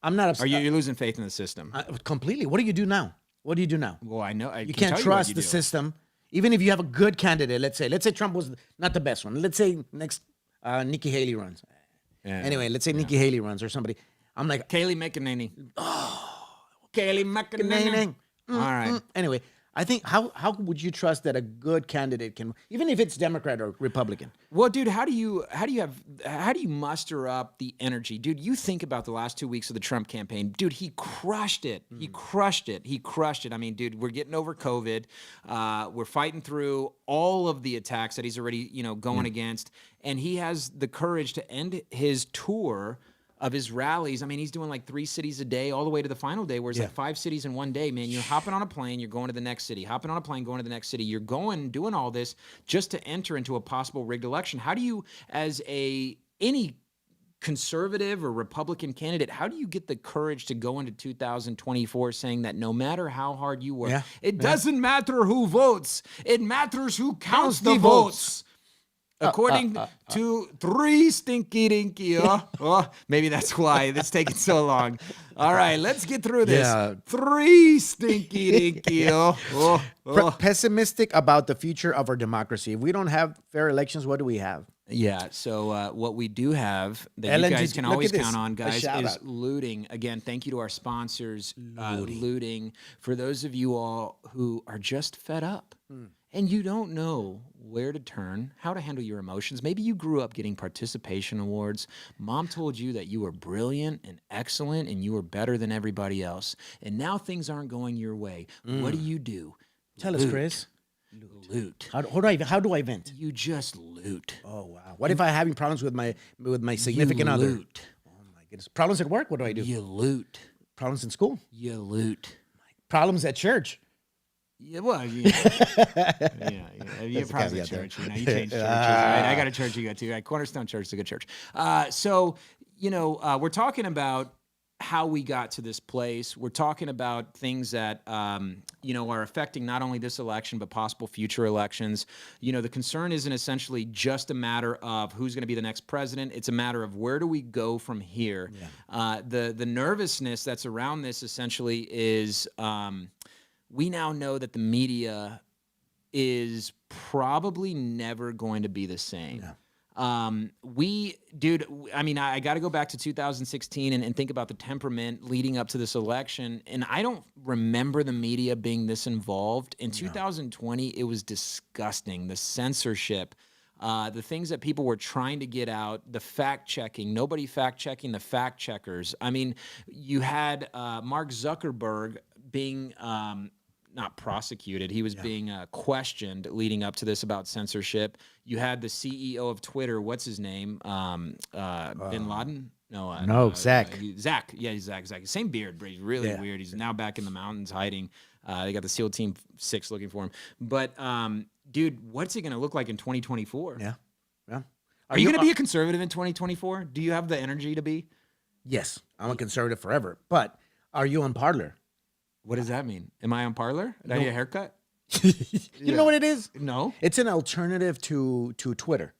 I'm not upset. You're losing faith in the system. Completely. What do you do now? What do you do now? Well, I know. You can't trust the system. Even if you have a good candidate, let's say Trump was not the best one. Let's say next Nikki Haley runs. Yeah. Anyway, let's say Nikki Haley runs or somebody. I'm like, Kayleigh McEnany. Kayleigh McEnany. All right. Anyway, I think how would you trust that a good candidate can, even if it's Democrat or Republican? Well, dude, how do you muster up the energy? Dude, you think about the last 2 weeks of the Trump campaign. Dude, he crushed it. He crushed it. He crushed it. I mean, dude, we're getting over COVID. We're fighting through all of the attacks that he's already, going against. And he has the courage to end his tour of his rallies. I mean, he's doing like 3 cities a day all the way to the final day, where it's like 5 cities in one day, man. You're hopping on a plane, you're going to the next city, hopping on a plane, going to the next city. You're doing all this just to enter into a possible rigged election. How do you, as any conservative or Republican candidate, how do you get the courage to go into 2024 saying that no matter how hard you work, it doesn't matter who votes, it matters who counts the votes. According to 3 stinky dinky. Maybe that's why it's taking so long. All right, let's get through this. Yeah. 3 stinky dinky. Pessimistic about the future of our democracy. If we don't have fair elections, what do we have? Yeah, so what we do have that you LNG, guys can look always at this. count on, A guys, shout is out. looting. Again, thank you to our sponsors, looting. For those of you all who are just fed up and you don't know where to turn, how to handle your emotions. Maybe you grew up getting participation awards. Mom told you that you were brilliant and excellent and you were better than everybody else. And now things aren't going your way. What do? Tell us, Chris. Loot. How do I vent? You just loot. Oh wow! What if I'm having problems with my significant other? Loot. Oh my goodness! Problems at work? What do I do? You loot. Problems in school? You loot. Problems at church? Yeah, well, you There's a probably caveat there. church. You change churches, right? I got a church you go to. Right? Cornerstone Church is a good church. So we're talking about how we got to this place. We're talking about things that are affecting not only this election but possible future elections. The concern isn't essentially just a matter of who's going to be the next president. It's a matter of where do we go from here. Yeah. The nervousness that's around this essentially is we now know that the media is probably never going to be the same. Yeah. I got to go back to 2016 and think about the temperament leading up to this election. And I don't remember the media being this involved. In 2020, it was disgusting. The censorship, the things that people were trying to get out, the fact checking, nobody fact checking the fact checkers. I mean, you had Mark Zuckerberg being not prosecuted. He was being questioned leading up to this about censorship. You had the CEO of Twitter. What's his name? Bin Laden? No, Zach. Zach. Yeah, he's Zach. Same beard, but he's really weird. He's now back in the mountains hiding. They got the SEAL Team 6 looking for him. But, dude, what's it going to look like in 2024? Yeah. Are you going to be a conservative in 2024? Do you have the energy to be? Yes, I'm a conservative forever. But are you on Parler? What does that mean? Am I on Parler? Did I get a haircut? You know what it is? No. It's an alternative to Twitter.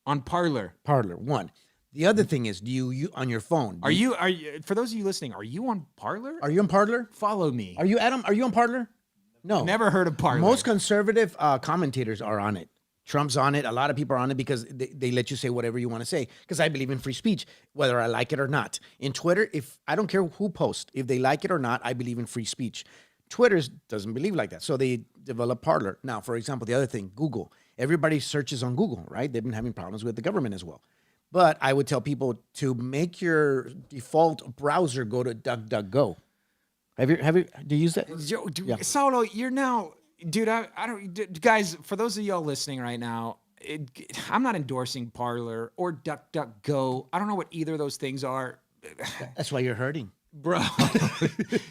On Parler. Parler, one. The other thing is, do you on your phone? Are you for those of you listening, are you on Parler? Are you on Parler? Follow me. Are you Adam? Are you on Parler? No. Never heard of Parler. Most conservative commentators are on it. Trump's on it. A lot of people are on it because they let you say whatever you want to say. Because I believe in free speech, whether I like it or not. In Twitter, if I don't care who posts, if they like it or not, I believe in free speech. Twitter doesn't believe like that. So they develop Parler. Now, for example, the other thing, Google. Everybody searches on Google, right? They've been having problems with the government as well. But I would tell people to make your default browser go to DuckDuckGo. Do you use that? Saulo, you're now... Dude, I don't, guys, for those of y'all listening right now, I'm not endorsing Parler or DuckDuckGo. I don't know what either of those things are. That's why you're hurting. Bro,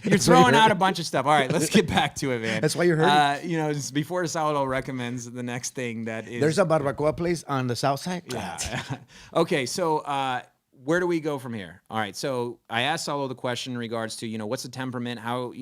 you're throwing out a bunch of stuff. All right, let's get back to it, man. That's why you're hurting. Just before Saulo recommends the next thing that is... There's a barbacoa place on the south side. Yeah. Okay, so... where do we go from here? All right. So I asked Saulo the question in regards to, what's the temperament? How,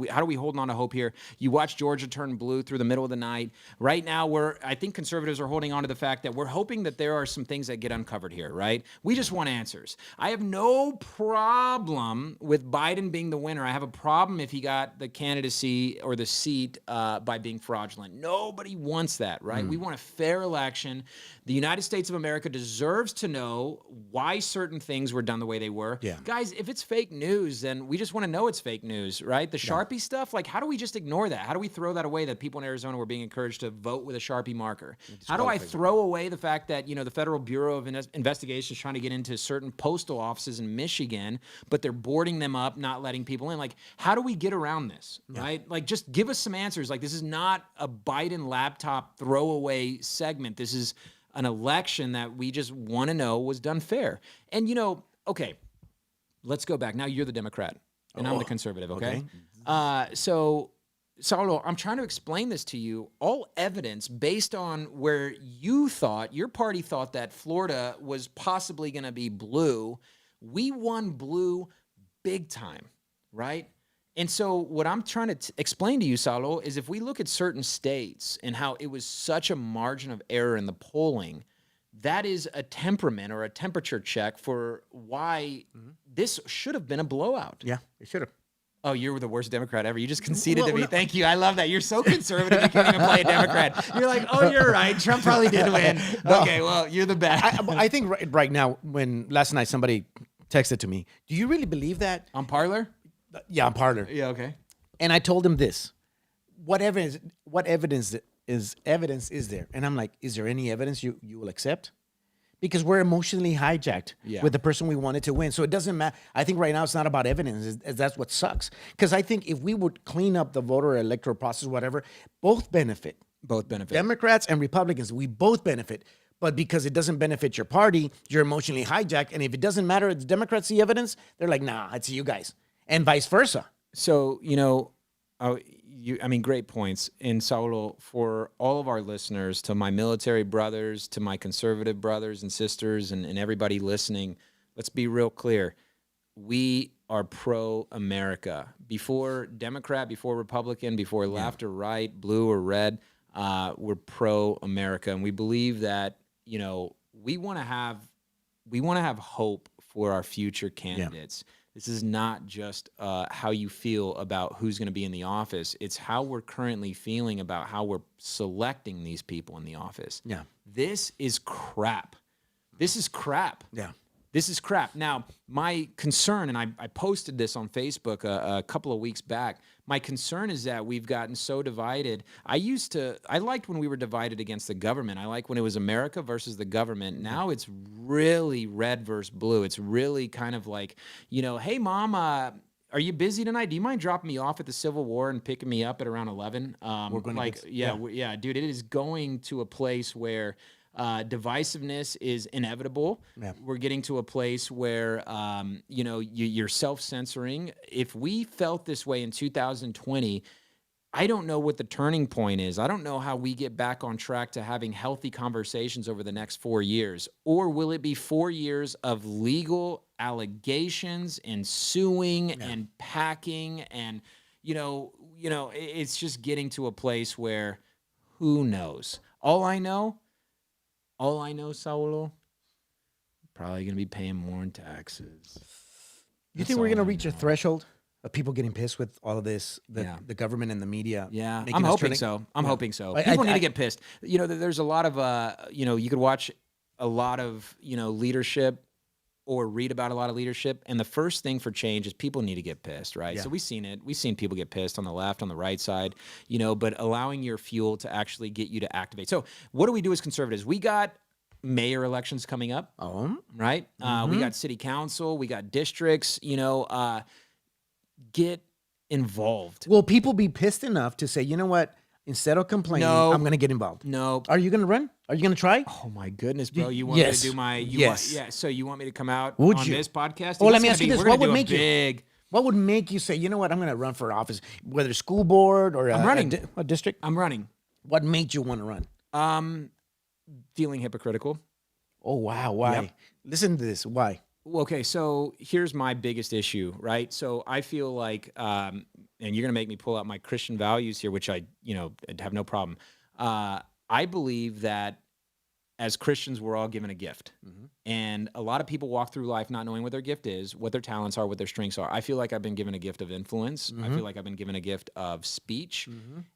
how do we hold on to hope here? You watch Georgia turn blue through the middle of the night. Right now, I think conservatives are holding on to the fact that we're hoping that there are some things that get uncovered here, right? We just want answers. I have no problem with Biden being the winner. I have a problem if he got the candidacy or the seat by being fraudulent. Nobody wants that, right? We want a fair election. The United States of America deserves to know why certain certain things were done the way they were. Yeah. Guys, if it's fake news, then we just want to know it's fake news, right? The Sharpie stuff, like, how do we just ignore that? How do we throw that away, that people in Arizona were being encouraged to vote with a Sharpie marker? How do I throw away the fact that, the Federal Bureau of Investigation is trying to get into certain postal offices in Michigan, but they're boarding them up, not letting people in? Like, how do we get around this, right? Like, just give us some answers. Like, this is not a Biden laptop throwaway segment. This is an election that we just want to know was done fair. And, okay, let's go back. Now you're the Democrat and I'm the conservative, okay? So, Saulo, I'm trying to explain this to you. All evidence based on where you thought, your party thought that Florida was possibly going to be blue. We won blue big time, right? And so what I'm trying to explain to you, Saulo, is if we look at certain states and how it was such a margin of error in the polling, that is a temperament or a temperature check for why this should have been a blowout. Yeah, it should have. Oh, you're the worst Democrat ever. You just conceded to me. Thank you. I love that. You're so conservative. You can't even play a Democrat. You're like, oh, you're right. Trump probably did win. Okay, well, you're the best. I think right now, when last night somebody texted to me, do you really believe that? On Parler? Yeah, on Parler. Yeah, okay. And I told him this: what evidence is there? And I'm like, is there any evidence you will accept? Because we're emotionally hijacked with the person we wanted to win. So it doesn't matter. I think right now it's not about evidence. That's what sucks. Because I think if we would clean up the voter electoral process, whatever, both benefit. Both benefit. Democrats and Republicans, we both benefit. But because it doesn't benefit your party, you're emotionally hijacked. And if it doesn't matter, if the Democrats see evidence, they're like, nah, it's you guys. And vice versa. So, great points. And Saulo, for all of our listeners, to my military brothers, to my conservative brothers and sisters, and everybody listening, let's be real clear. We are pro-America. Before Democrat, before Republican, before left or right, blue or red, we're pro-America. And we believe that, we want to have hope for our future candidates. Yeah. This is not just how you feel about who's going to be in the office. It's how we're currently feeling about how we're selecting these people in the office. Yeah. This is crap. This is crap. Yeah. This is crap. Now, my concern, and I posted this on Facebook a couple of weeks back, my concern is that we've gotten so divided. I liked when we were divided against the government. I like when it was America versus the government. Now it's really red versus blue. It's really kind of like, hey, Mom, are you busy tonight? Do you mind dropping me off at the Civil War and picking me up at around 11? We're going to dude, it is going to a place where divisiveness is inevitable. Yeah. We're getting to a place where, you're self-censoring. If we felt this way in 2020, I don't know what the turning point is. I don't know how we get back on track to having healthy conversations over the next 4 years. Or will it be 4 years of legal allegations and suing and packing and, it's just getting to a place where who knows? All I know, Saulo, probably going to be paying more in taxes. You think we're going to reach a threshold of people getting pissed with all of this, the government and the media? Yeah, I'm hoping so. I'm hoping so. People need to get pissed. There's a lot of, you could watch a lot of, leadership or read about a lot of leadership. And the first thing for change is people need to get pissed, right? Yeah. So we've seen it. We've seen people get pissed on the left, on the right side, but allowing your fuel to actually get you to activate. So what do we do as conservatives? We got mayor elections coming up, right? We got city council, we got districts, get involved. Will people be pissed enough to say, you know what? Instead of complaining, I'm going to get involved. No. Are you going to run? Are you going to try? Oh my goodness, bro! You want me to do my? So you want me to come out on this podcast? Well, let me ask you this: what would make you? What would make you say, you know what? I'm going to run for office, whether it's school board or a district. I'm running. What made you want to run? Feeling hypocritical. Oh wow! Why? Yep. Listen to this. Why? Okay, so here's my biggest issue, right? So I feel like, and you're going to make me pull out my Christian values here, which I have no problem. I believe that as Christians, we're all given a gift. And a lot of people walk through life not knowing what their gift is, what their talents are, what their strengths are. I feel like I've been given a gift of influence. I feel like I've been given a gift of speech.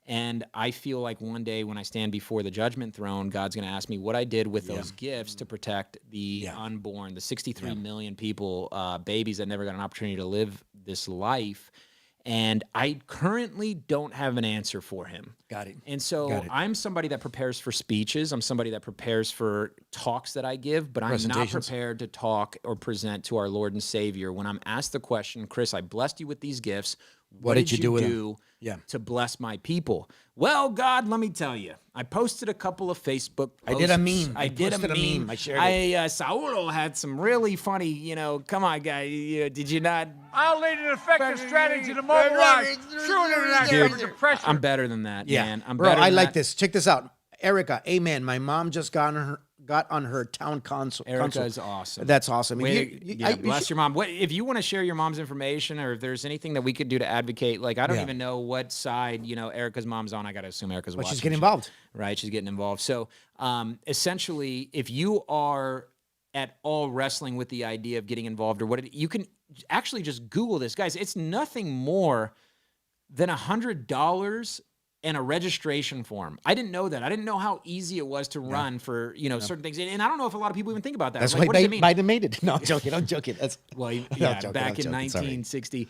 And I feel like one day when I stand before the judgment throne, God's going to ask me what I did with those gifts to protect the unborn, the 63 million people, babies that never got an opportunity to live this life. And I currently don't have an answer for him. Got it. And so I'm somebody that prepares for speeches. I'm somebody that prepares for talks that I give, but I'm not prepared to talk or present to our Lord and Savior. When I'm asked the question, Chris, I blessed you with these gifts. What did you do with them? To bless my people? Well, God, let me tell you. I posted a couple of Facebook posts. I did a meme. I did a meme. I shared it. Saulo had some really funny, come on, guy. Did you not? I'll lead an effective strategy to mobilize true international effort to pressure. I'm better than that, man. I'm Bro, better I than like that. this. Check this out. Erica, amen. My mom just got on her town council. Erica is awesome. That's awesome. Bless your mom. What if you want to share your mom's information, or if there's anything that we could do to advocate? Like, I don't even know what side Erica's mom's on. I got to assume Erica's watching. She's getting involved, right? She's getting involved. So, essentially, if you are at all wrestling with the idea of getting involved, or you can actually just Google this, guys. It's nothing more than $100 and a registration form. I didn't know that. I didn't know how easy it was to run for certain things. And I don't know if a lot of people even think about that. That's like, why what does it mean? Biden made it. No, I'm joking. I'm joking. That's back in 1960.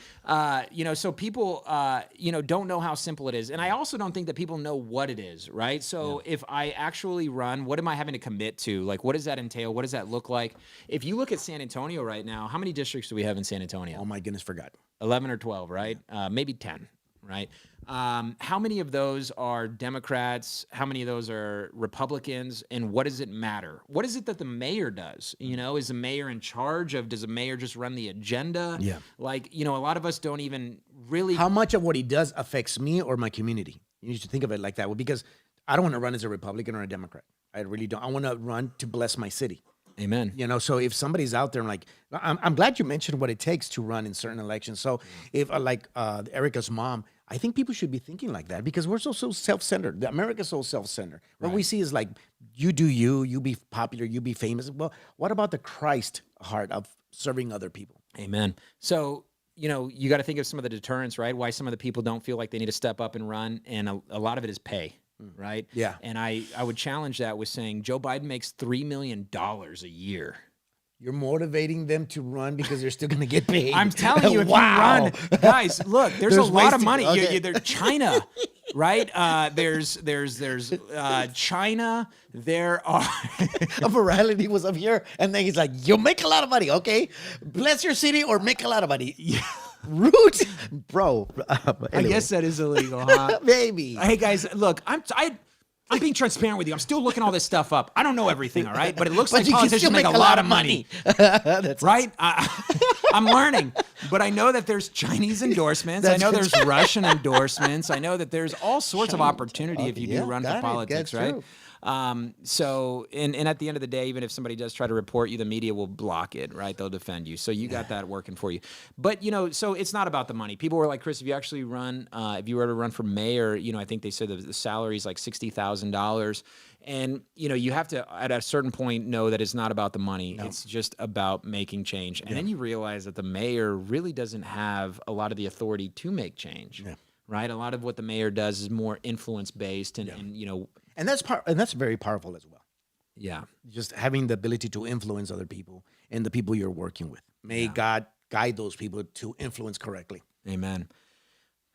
So people, don't know how simple it is. And I also don't think that people know what it is, right? So if I actually run, what am I having to commit to? Like, what does that entail? What does that look like? If you look at San Antonio right now, how many districts do we have in San Antonio? Oh my goodness, forgot. 11 or 12, right? Maybe 10, right? How many of those are Democrats? How many of those are Republicans? And what does it matter? What is it that the mayor does? Is the mayor in charge of, does the mayor just run the agenda? Yeah. Like, a lot of us don't even really. How much of what he does affects me or my community? You need to think of it like that. Well, because I don't want to run as a Republican or a Democrat. I really don't. I want to run to bless my city. Amen. So if somebody's out there and like, I'm glad you mentioned what it takes to run in certain elections. So if Erica's mom, I think people should be thinking like that, because we're so self-centered. America's so self-centered. What we see is like, you do you be popular, you be famous. Well, what about the Christ heart of serving other people? Amen. So, you got to think of some of the deterrents, right? Why some of the people don't feel like they need to step up and run. And a lot of it is pay. Right? Yeah. And I would challenge that with saying Joe Biden makes $3 million a year. You're motivating them to run because they're still going to get paid. I'm telling you, if you run, guys, look, there's a lot of money. There's China, right? There's China. There are. A variety was up here, and then he's like, "You'll make a lot of money, okay? Bless your city or make a lot of money." Yeah. Rude, bro. Anyway. I guess that is illegal, huh? Maybe. Hey guys, look, I'm being transparent with you. I'm still looking all this stuff up. I don't know everything, all right? But it looks like politicians make a lot of money. That's right? I'm learning. But I know that there's Chinese endorsements. I know there's Russian endorsements. I know that there's all sorts of opportunity if you do run for politics, right? True. So at the end of the day, even if somebody does try to report you, the media will block it, right? They'll defend you. So you got that working for you. But, so it's not about the money. People were like, Chris, if you actually run, if you were to run for mayor, I think they said the salary is like $60,000. And, you have to, at a certain point, know that it's not about the money. No. It's just about making change. And then you realize that the mayor really doesn't have a lot of the authority to make change, right? A lot of what the mayor does is more influence-based and And that's very powerful as well. Yeah. Just having the ability to influence other people and the people you're working with. May God guide those people to influence correctly. Amen.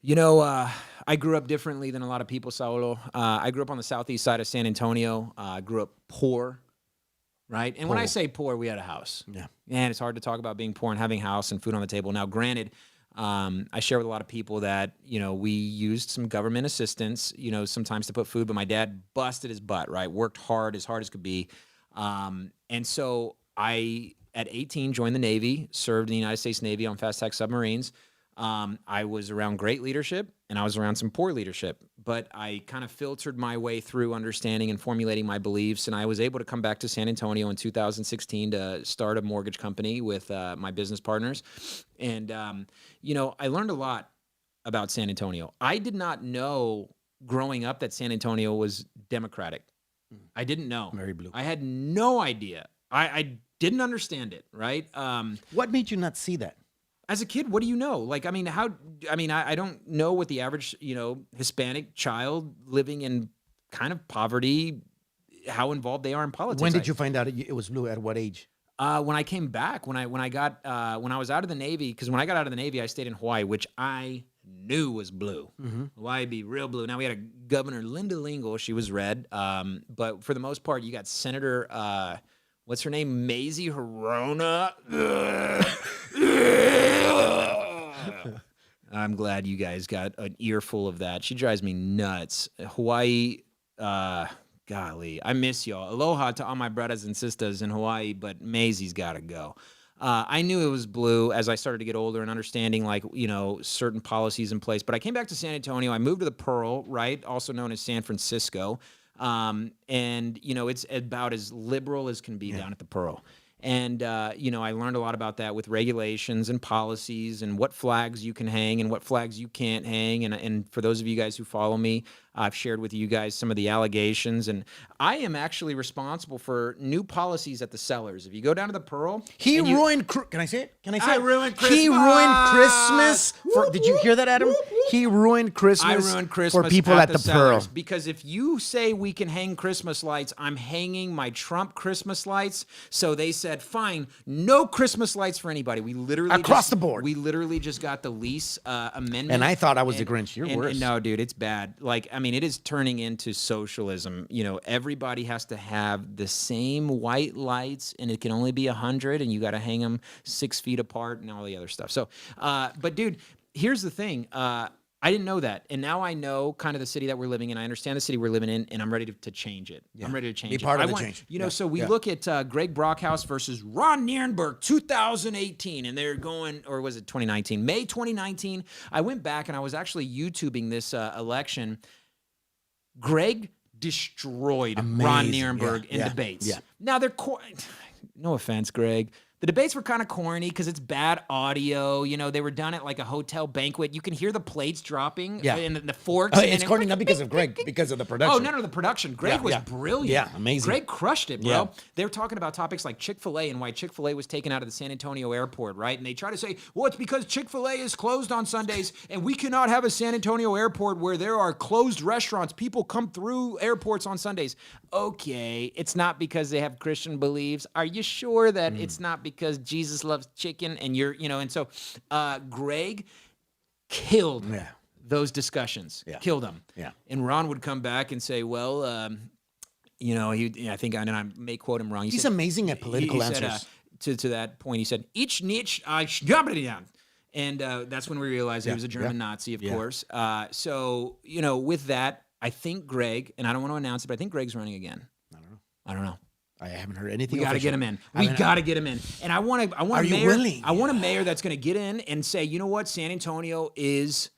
I grew up differently than a lot of people, Saulo. I grew up on the southeast side of San Antonio. I grew up poor, right? And when I say poor, we had a house. Yeah. And it's hard to talk about being poor and having a house and food on the table. Now, granted, I share with a lot of people that, we used some government assistance, sometimes to put food, but my dad busted his butt, right? Worked hard as could be. And so I, at 18, joined the Navy, served in the United States Navy on fast attack submarines. I was around great leadership and I was around some poor leadership, but I kind of filtered my way through understanding and formulating my beliefs. And I was able to come back to San Antonio in 2016 to start a mortgage company with my business partners. And, I learned a lot about San Antonio. I did not know growing up that San Antonio was Democratic. I didn't know. Very blue. I had no idea. I didn't understand it, right? What made you not see that? As a kid, what do you know? Like, I mean, I don't know what the average, Hispanic child living in kind of poverty, how involved they are in politics. When did you find out it was blue? At what age? When I came back, when I was out of the Navy, because when I got out of the Navy, I stayed in Hawaii, which I knew was blue. Hawaii be real blue. Now we had a Governor Linda Lingle, she was red, but for the most part, you got Senator, what's her name, Mazie Hirona. I'm glad you guys got an earful of that. She drives me nuts. Hawaii. Golly, I miss y'all. Aloha to all my brothers and sisters in Hawaii, but Maisie's got to go. I knew it was blue as I started to get older and understanding, like, certain policies in place. But I came back to San Antonio. I moved to the Pearl, right, also known as San Francisco. And, it's about as liberal as can be down at the Pearl. And, I learned a lot about that with regulations and policies and what flags you can hang and what flags you can't hang. And for those of you guys who follow me, I've shared with you guys some of the allegations. And I am actually responsible for new policies at the Cellars. If you go down to the Pearl. He ruined. Can I say it? Can I say I it? ruined Christmas. He ruined Christmas. Did you hear that, Adam? He ruined Christmas. I ruined Christmas for people at the Cellars, Pearl. because if you say we can hang Christmas lights, I'm hanging my Trump Christmas lights. So they said, fine, no Christmas lights for anybody. We literally Across the board. We literally just got the lease amendment. And I thought I was the Grinch. You're worse. No, dude, it's bad. Like, I mean, it is turning into socialism. Everybody has to have the same white lights, and it can only be 100, and you got to hang them 6 feet apart and all the other stuff. So, but dude, here's the thing. I didn't know that. And now I know kind of the city that we're living in. I understand the city we're living in, and I'm ready to change it. Yeah. I'm ready to change it. Be part of the change. So we look at Greg Brockhouse versus Ron Nierenberg, 2018, and they're going, or was it 2019? May 2019. I went back, and I was actually YouTubing this election. Greg destroyed Ron Nierenberg in debates. Yeah. Now, no offense, Greg. The debates were kind of corny because it's bad audio. They were done at like a hotel banquet. You can hear the plates dropping and the forks. It's corny not because of Greg, because of the production. Oh, no, the production. Greg was brilliant. Yeah, amazing. Greg crushed it, bro. Yeah. They were talking about topics like Chick-fil-A and why Chick-fil-A was taken out of the San Antonio airport, right? And they try to say, well, it's because Chick-fil-A is closed on Sundays, and we cannot have a San Antonio airport where there are closed restaurants. People come through airports on Sundays. Okay, it's not because they have Christian beliefs. Are you sure that it's not because Jesus loves chicken and and so Greg killed those discussions. Killed them. Yeah. And Ron would come back and say, well, I think I may quote him wrong. He's amazing at political answers. Said, to that point, he said, each niche, and that's when we realized he was a German Nazi, of course. So, with that, I think Greg, and I don't want to announce it, but I think Greg's running again. I don't know. I haven't heard anything. We got to get him in. We got to get him in. And I want Are a you mayor. willing? I want a mayor that's going to get in and say, you know what, San Antonio is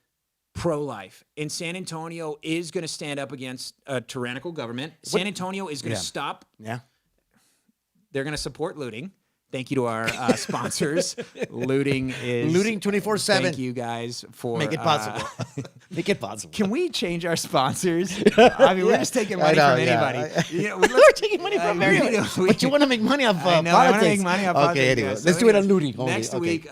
pro-life, and San Antonio is going to stand up against a tyrannical government. San Antonio is going to stop. Yeah. They're going to support looting. Thank you to our sponsors. Looting 24/7. Thank you guys for make it possible. Make it possible. Can we change our sponsors? I mean, we're just taking money from anybody. We're taking money from everybody. But you want to make money off politics. I want to make money off politics. Okay, anyway. Let's do it on looting. Next week,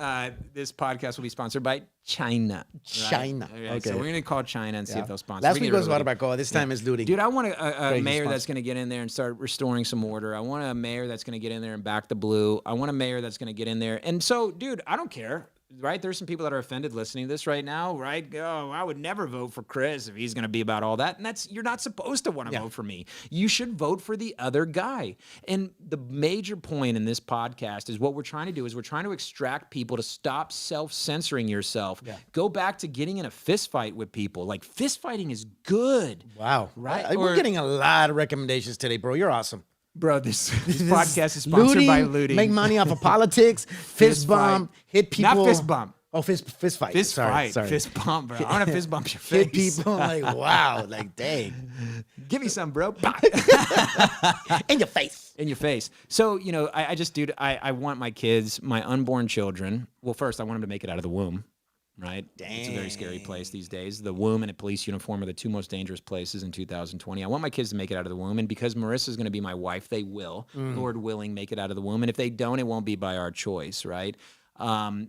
this podcast will be sponsored by China. China. Right? Okay. So we're going to call China and see if they'll sponsor. Last week was barbacoa. This time is looting. Dude, I want a mayor that's going to get in there and start restoring some order. I want a mayor that's going to get in there and back the blue. I want a mayor that's going to get in there. And so, dude, I don't care. Right? There's some people that are offended listening to this right now, right? Oh, I would never vote for Chris if he's going to be about all that. And you're not supposed to want to vote for me. You should vote for the other guy. And the major point in this podcast is what we're trying to do is we're trying to extract people to stop self-censoring yourself. Yeah. Go back to getting in a fist fight with people. Like, fist fighting is good. Wow. Right? We're getting a lot of recommendations today, bro. You're awesome. Bro, this podcast is sponsored by looting. Make money off of politics, fist bump, hit people. Not fist bump. Oh, fist fight. Sorry. Fist bump, bro. I want to fist bump your face. Hit people like, wow, like, dang. Give me some, bro. In your face. In your face. So, I just, dude, I want my kids, my unborn children. Well, first, I want them to make it out of the womb. right? It's a very scary place these days. The womb and a police uniform are the two most dangerous places in 2020. I want my kids to make it out of the womb, and because Marissa's going to be my wife, they will, Lord willing, make it out of the womb. And if they don't, it won't be by our choice, right?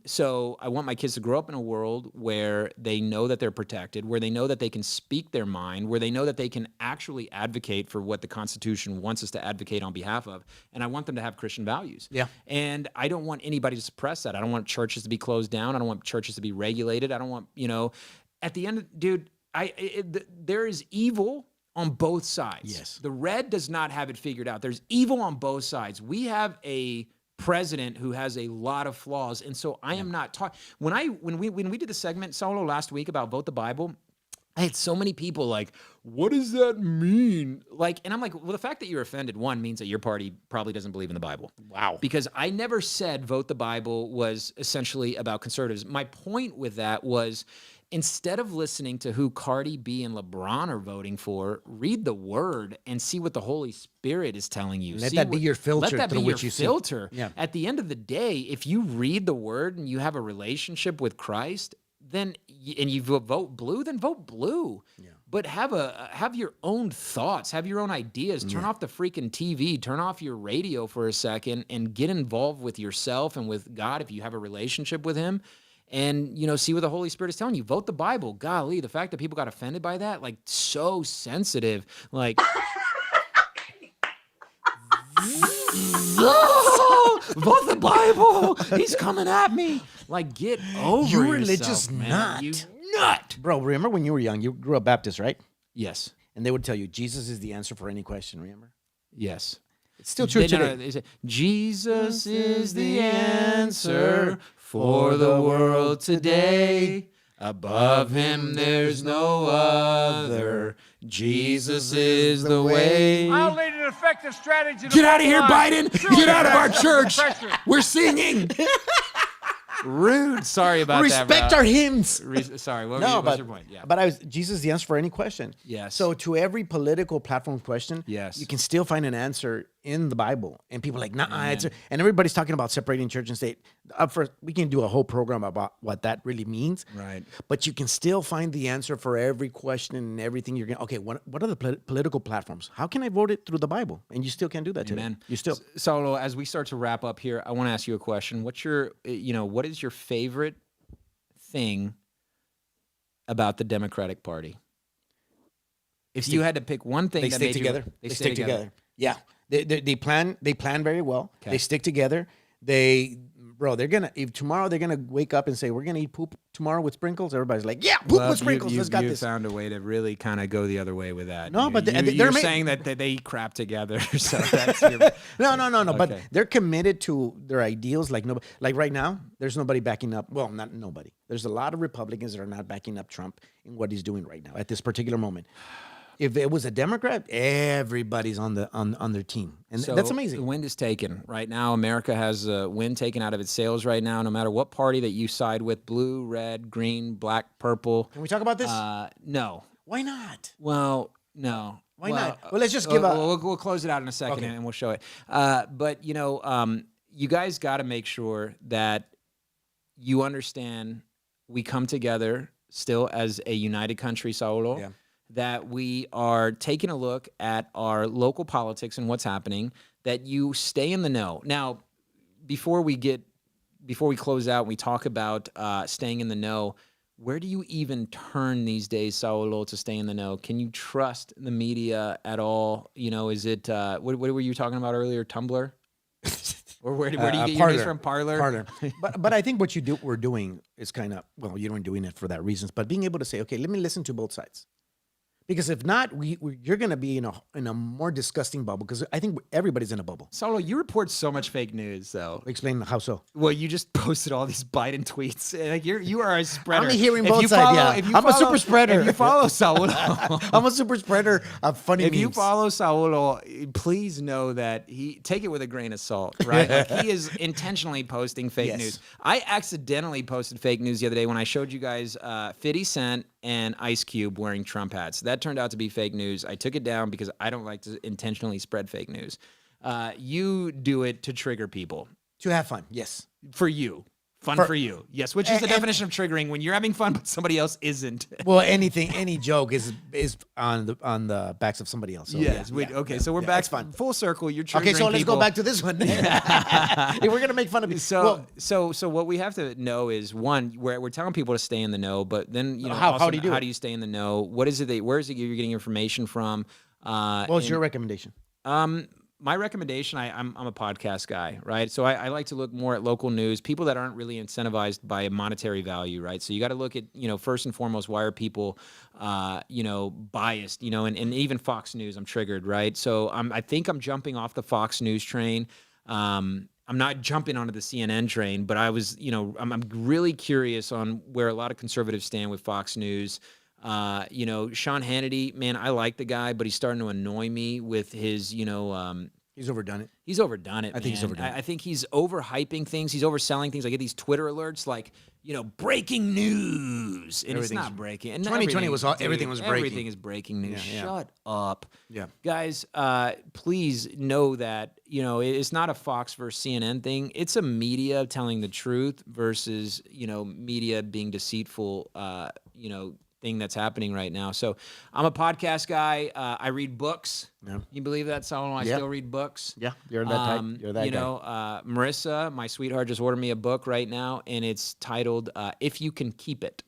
So I want my kids to grow up in a world where they know that they're protected, where they know that they can speak their mind, where they know that they can actually advocate for what the Constitution wants us to advocate on behalf of. And I want them to have Christian values. Yeah. And I don't want anybody to suppress that. I don't want churches to be closed down. I don't want churches to be regulated. I don't want, at the end of, dude, there is evil on both sides. Yes. The red does not have it figured out. There's evil on both sides. We have a president who has a lot of flaws, and so I am not talking. When we did the segment solo last week about Vote the Bible, I had so many people like, what does that mean? Like, and I'm like, well, the fact that you're offended, one, means that your party probably doesn't believe in the Bible. Wow. Because I never said Vote the Bible was essentially about conservatives. My point with that was, instead of listening to who Cardi B and LeBron are voting for, read the word and see what the Holy Spirit is telling you. Let that be your filter Let that through be which your you see. filter. Yeah. At the end of the day, if you read the word and you have a relationship with Christ, then and you vote blue, then vote blue. Yeah. But have your own thoughts, have your own ideas. Turn off the freaking TV, turn off your radio for a second, and get involved with yourself and with God if you have a relationship with Him. And, see what the Holy Spirit is telling you. Vote the Bible. Golly, the fact that people got offended by that, like, so sensitive. Like, vote the Bible. He's coming at me. Like, get over You yourself, religious man. nut. You nut. Bro, remember when you were young, you grew up Baptist, right? Yes. And they would tell you, Jesus is the answer for any question, remember? Yes. It's still true today. They say, Jesus is the answer for the world today. Above Him there's no other. Jesus is the way. I'll lead an effective strategy. Get out of here, Biden! Get out of our church! We're singing! Rude. Sorry about that, bro. Respect our hymns. Sorry, what's your point? Yeah. But Jesus is the answer for any question. Yes. So to every political platform question, Yes. you can still find an answer in the Bible. And people are like, nah, and everybody's talking about separating church and state. First, we can do a whole program about what that really means. Right. But you can still find the answer for every question and everything you're going to, okay, what are the political platforms? How can I vote it through the Bible? And you still can do that today. Amen. You still. Solo, as we start to wrap up here, I want to ask you a question. What's your, what is your favorite thing about the Democratic Party? If you had to pick one thing They that stick made together. you, They stick together. Yeah. They plan very well. Okay. They stick together. If tomorrow they're gonna wake up and say we're gonna eat poop tomorrow with sprinkles, everybody's like, yeah, poop with sprinkles. Let's got you this. found a way to really kind of go the other way with that. No, but you're they're saying that they eat crap together. So that's your, No. But Okay. they're committed to their ideals. Like right now, there's nobody backing up. Well, not nobody. There's a lot of Republicans that are not backing up Trump in what he's doing right now at this particular moment. If it was a Democrat, everybody's on their team, and So that's amazing. The wind is taken right now. America has wind taken out of its sails right now. No matter what party that you side with, blue, red, green, black, purple. Can we talk about this? No. Why not? Well, no. Why not? Well, let's just give We'll close it out in a second Okay. and we'll show it. But you guys got to make sure that you understand we come together still as a united country, Saulo. Yeah. That we are taking a look at our local politics and what's happening, that you stay in the know. Now, before we close out and we talk about staying in the know, where do you even turn these days, Saulo, to stay in the know? Can you trust the media at all? Is it, what were you talking about earlier, Tumblr? Or where do you get your news from? Parler? But I think what we're doing is kind of, well, you weren't doing it for that reasons, but being able to say, okay, let me listen to both sides. Because if not, you're going to be in a more disgusting bubble. Because I think everybody's in a bubble. Saulo, you report so much fake news, though. Explain how so. Well, you just posted all these Biden tweets. Like you are a spreader. I'm hearing If both you sides. follow- Yeah, if you I'm a follow- super spreader. If you follow Saulo, I'm a super spreader of funny if memes. you follow Saulo, please know that he take it with a grain of salt, right? Like he is intentionally posting fake Yes. news. I accidentally posted fake news the other day when I showed you guys 50 Cent and Ice Cube wearing Trump hats. That turned out to be fake news. I took it down because I don't like to intentionally spread fake news. You do it to trigger people. to have fun, yes. For you. Fun for you. Yes, which is the definition of triggering when you're having fun, but somebody else isn't. Well, any joke is on the backs of somebody else. So, Yes. Okay, so we're back fun. full circle. You're triggering Okay, so let's people. go back to this one. If we're gonna make fun of you, So, so what we have to know is one, we're telling people to stay in the know, but then How also, do you do how it? do you stay in the know? What is it? Where is it you're getting information from? what was your recommendation? My recommendation, I'm a podcast guy, right? So I like to look more at local news, people that aren't really incentivized by monetary value, right? So you got to look at, first and foremost, why are people, biased, and even Fox News, I'm triggered, right? So I think I'm jumping off the Fox News train. I'm not jumping onto the CNN train, but I was, I'm really curious on where a lot of conservatives stand with Fox News. Sean Hannity, man, I like the guy, but he's starting to annoy me with his, He's overdone it. he's overdone it. I think he's overdone it. I think he's overhyping things. He's overselling things. I get these Twitter alerts like, breaking news, and it's not breaking. And 2020 was all- everything was breaking. Everything is breaking news. Yeah, yeah. Shut up. Yeah. Guys, please know that, it's not a Fox versus CNN thing. It's a media telling the truth versus, media being deceitful, thing that's happening right now. So I'm a podcast guy. I read books. Yeah. You believe that, Solomon? I Yeah. still read books. Yeah, you're that type. You're that guy. Marissa, my sweetheart, just ordered me a book right now, and it's titled "If You Can Keep It."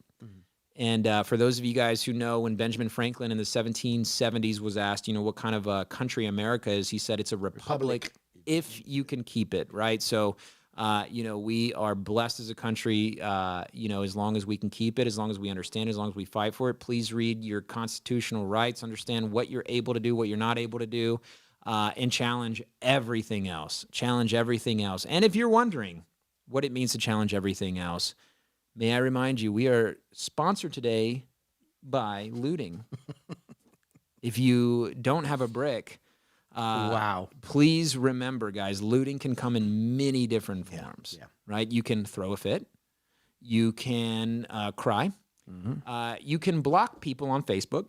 And for those of you guys who know, when Benjamin Franklin in the 1770s was asked, what kind of a country America is, he said it's a republic if you can keep it, right? So, we are blessed as a country, as long as we can keep it, as long as we understand, as long as we fight for it. Please read your constitutional rights, understand what you're able to do, what you're not able to do, and challenge everything else. Challenge everything else. And if you're wondering what it means to challenge everything else, may I remind you, we are sponsored today by looting. If you don't have a brick, Wow. please remember, guys, looting can come in many different forms, yeah. right? You can throw a fit. You can cry. You can block people on Facebook.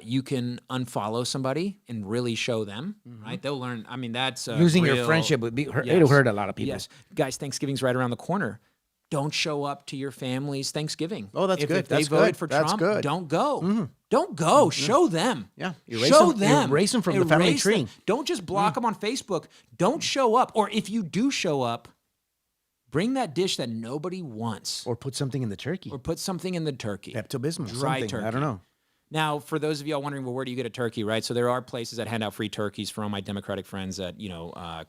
You can unfollow somebody and really show them, right? They'll learn. I mean, that's Using your real- friendship would be Yes. it'll hurt a lot of people. Yes. Guys, Thanksgiving's right around the corner. Don't show up to your family's Thanksgiving. Oh, that's if, good. If they That's voted good. for That's Trump, good. don't go. Don't go. Show them. Yeah. Show them. Erase them from the family Erase tree. them. Don't just block them on Facebook. Don't show up. Or if you do show up, bring that dish that nobody wants. Or put something in the turkey. Or put something in the turkey. Pepto-Bismol. Dry Something. turkey. I don't know. Now, for those of y'all wondering, well, where do you get a turkey, right? So there are places that hand out free turkeys for all my Democratic friends that,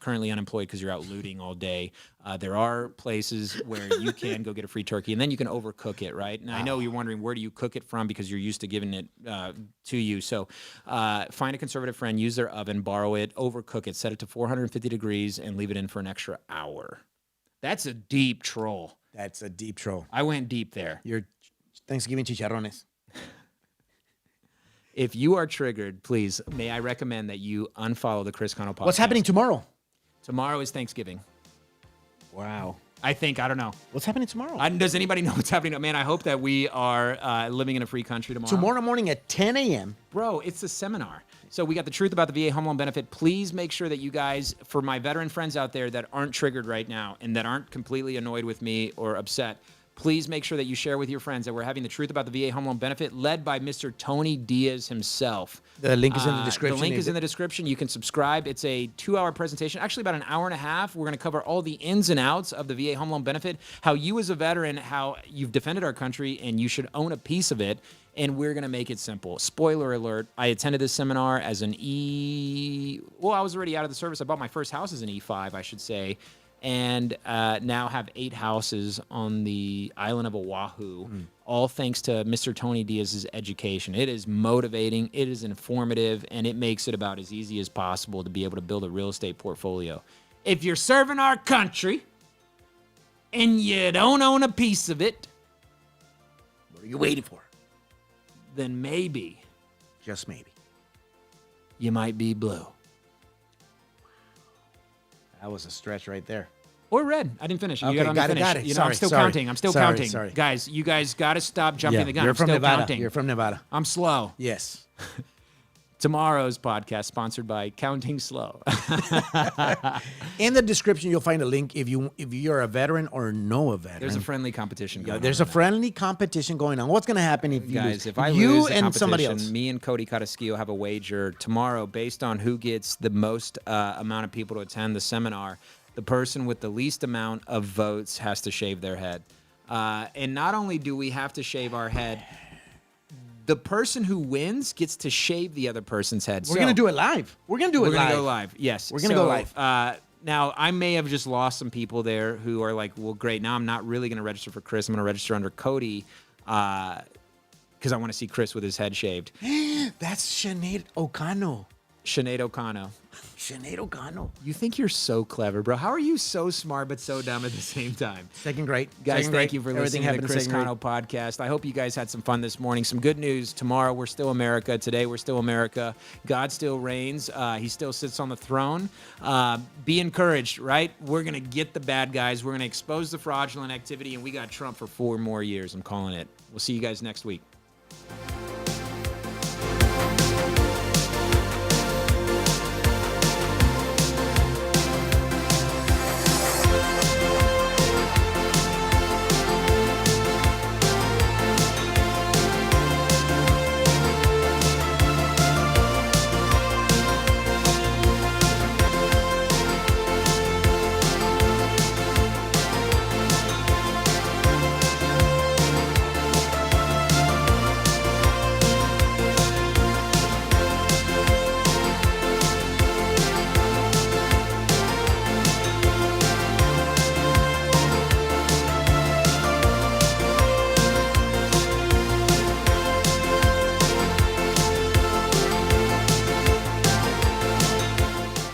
currently unemployed because you're out looting all day. There are places where you can go get a free turkey, and then you can overcook it, right? And I know you're wondering, where do you cook it from because you're used to giving it to you. So find a conservative friend, use their oven, borrow it, overcook it, set it to 450 degrees, and leave it in for an extra hour. That's a deep troll. That's a deep troll. I went deep there. Your Thanksgiving chicharrones. If you are triggered, please, may I recommend that you unfollow the Chris Cano podcast. What's happening tomorrow? Tomorrow is Thanksgiving. Wow. I don't know. What's happening tomorrow? Does anybody know what's happening? Man, I hope that we are living in a free country tomorrow. Tomorrow morning at 10 a.m. Bro, it's a seminar. So we got the truth about the VA home loan benefit. Please make sure that you guys, for my veteran friends out there that aren't triggered right now and that aren't completely annoyed with me or upset, please make sure that you share with your friends that we're having the truth about the VA home loan benefit led by Mr. Tony Diaz himself. The link is in the description. The link is in the description. You can subscribe. It's a 2-hour presentation, actually about an hour and a half. We're going to cover all the ins and outs of the VA home loan benefit, how you as a veteran, how you've defended our country and you should own a piece of it. And we're going to make it simple. Spoiler alert, I attended this seminar as an I was already out of the service. I bought my first house as an E5, I should say. And now have 8 houses on the island of Oahu, all thanks to Mr. Tony Diaz's education. It is motivating, it is informative, and it makes it about as easy as possible to be able to build a real estate portfolio. If you're serving our country and you don't own a piece of it, What are you waiting for? then maybe Just maybe. you might be blue. That was a stretch right there. Or red. I didn't finish. You Okay, got got it, finish. got it. You know, Sorry, I'm still sorry. counting. I'm still Sorry, counting. sorry. Guys, you guys got to stop jumping the gun. You're I'm from still Nevada. counting. You're from Nevada. I'm slow. Yes. Tomorrow's podcast sponsored by Counting Slow. In the description, you'll find a link if you're a veteran or know a veteran. There's a friendly competition going on. There's a friendly competition going on. What's going to happen if you Guys, lose? if I you lose the and somebody else? competition, me and Cody Carrasquillo have a wager tomorrow based on who gets the most amount of people to attend the seminar. The person with the least amount of votes has to shave their head. And not only do we have to shave our head, the person who wins gets to shave the other person's head. We're going to do it live. We're going to do it We're live. going to go live. Yes. We're gonna go live. Now, I may have just lost some people there who are like, well, great. Now I'm not really going to register for Chris. I'm going to register under Cody because I want to see Chris with his head shaved. That's Sinead O'Connell. Sinead O'Connell. Sinead O'Connell. You think you're so clever, bro. How are you so smart but so dumb at the same time? Second grade. Guys, Second thank grade. you for Everything listening to the happened in Chris second grade. Cano podcast. I hope you guys had some fun this morning. Some good news. Tomorrow, we're still America. Today, we're still America. God still reigns. He still sits on the throne. Be encouraged, right? We're going to get the bad guys. We're going to expose the fraudulent activity, and we got Trump for 4 more years. I'm calling it. We'll see you guys next week.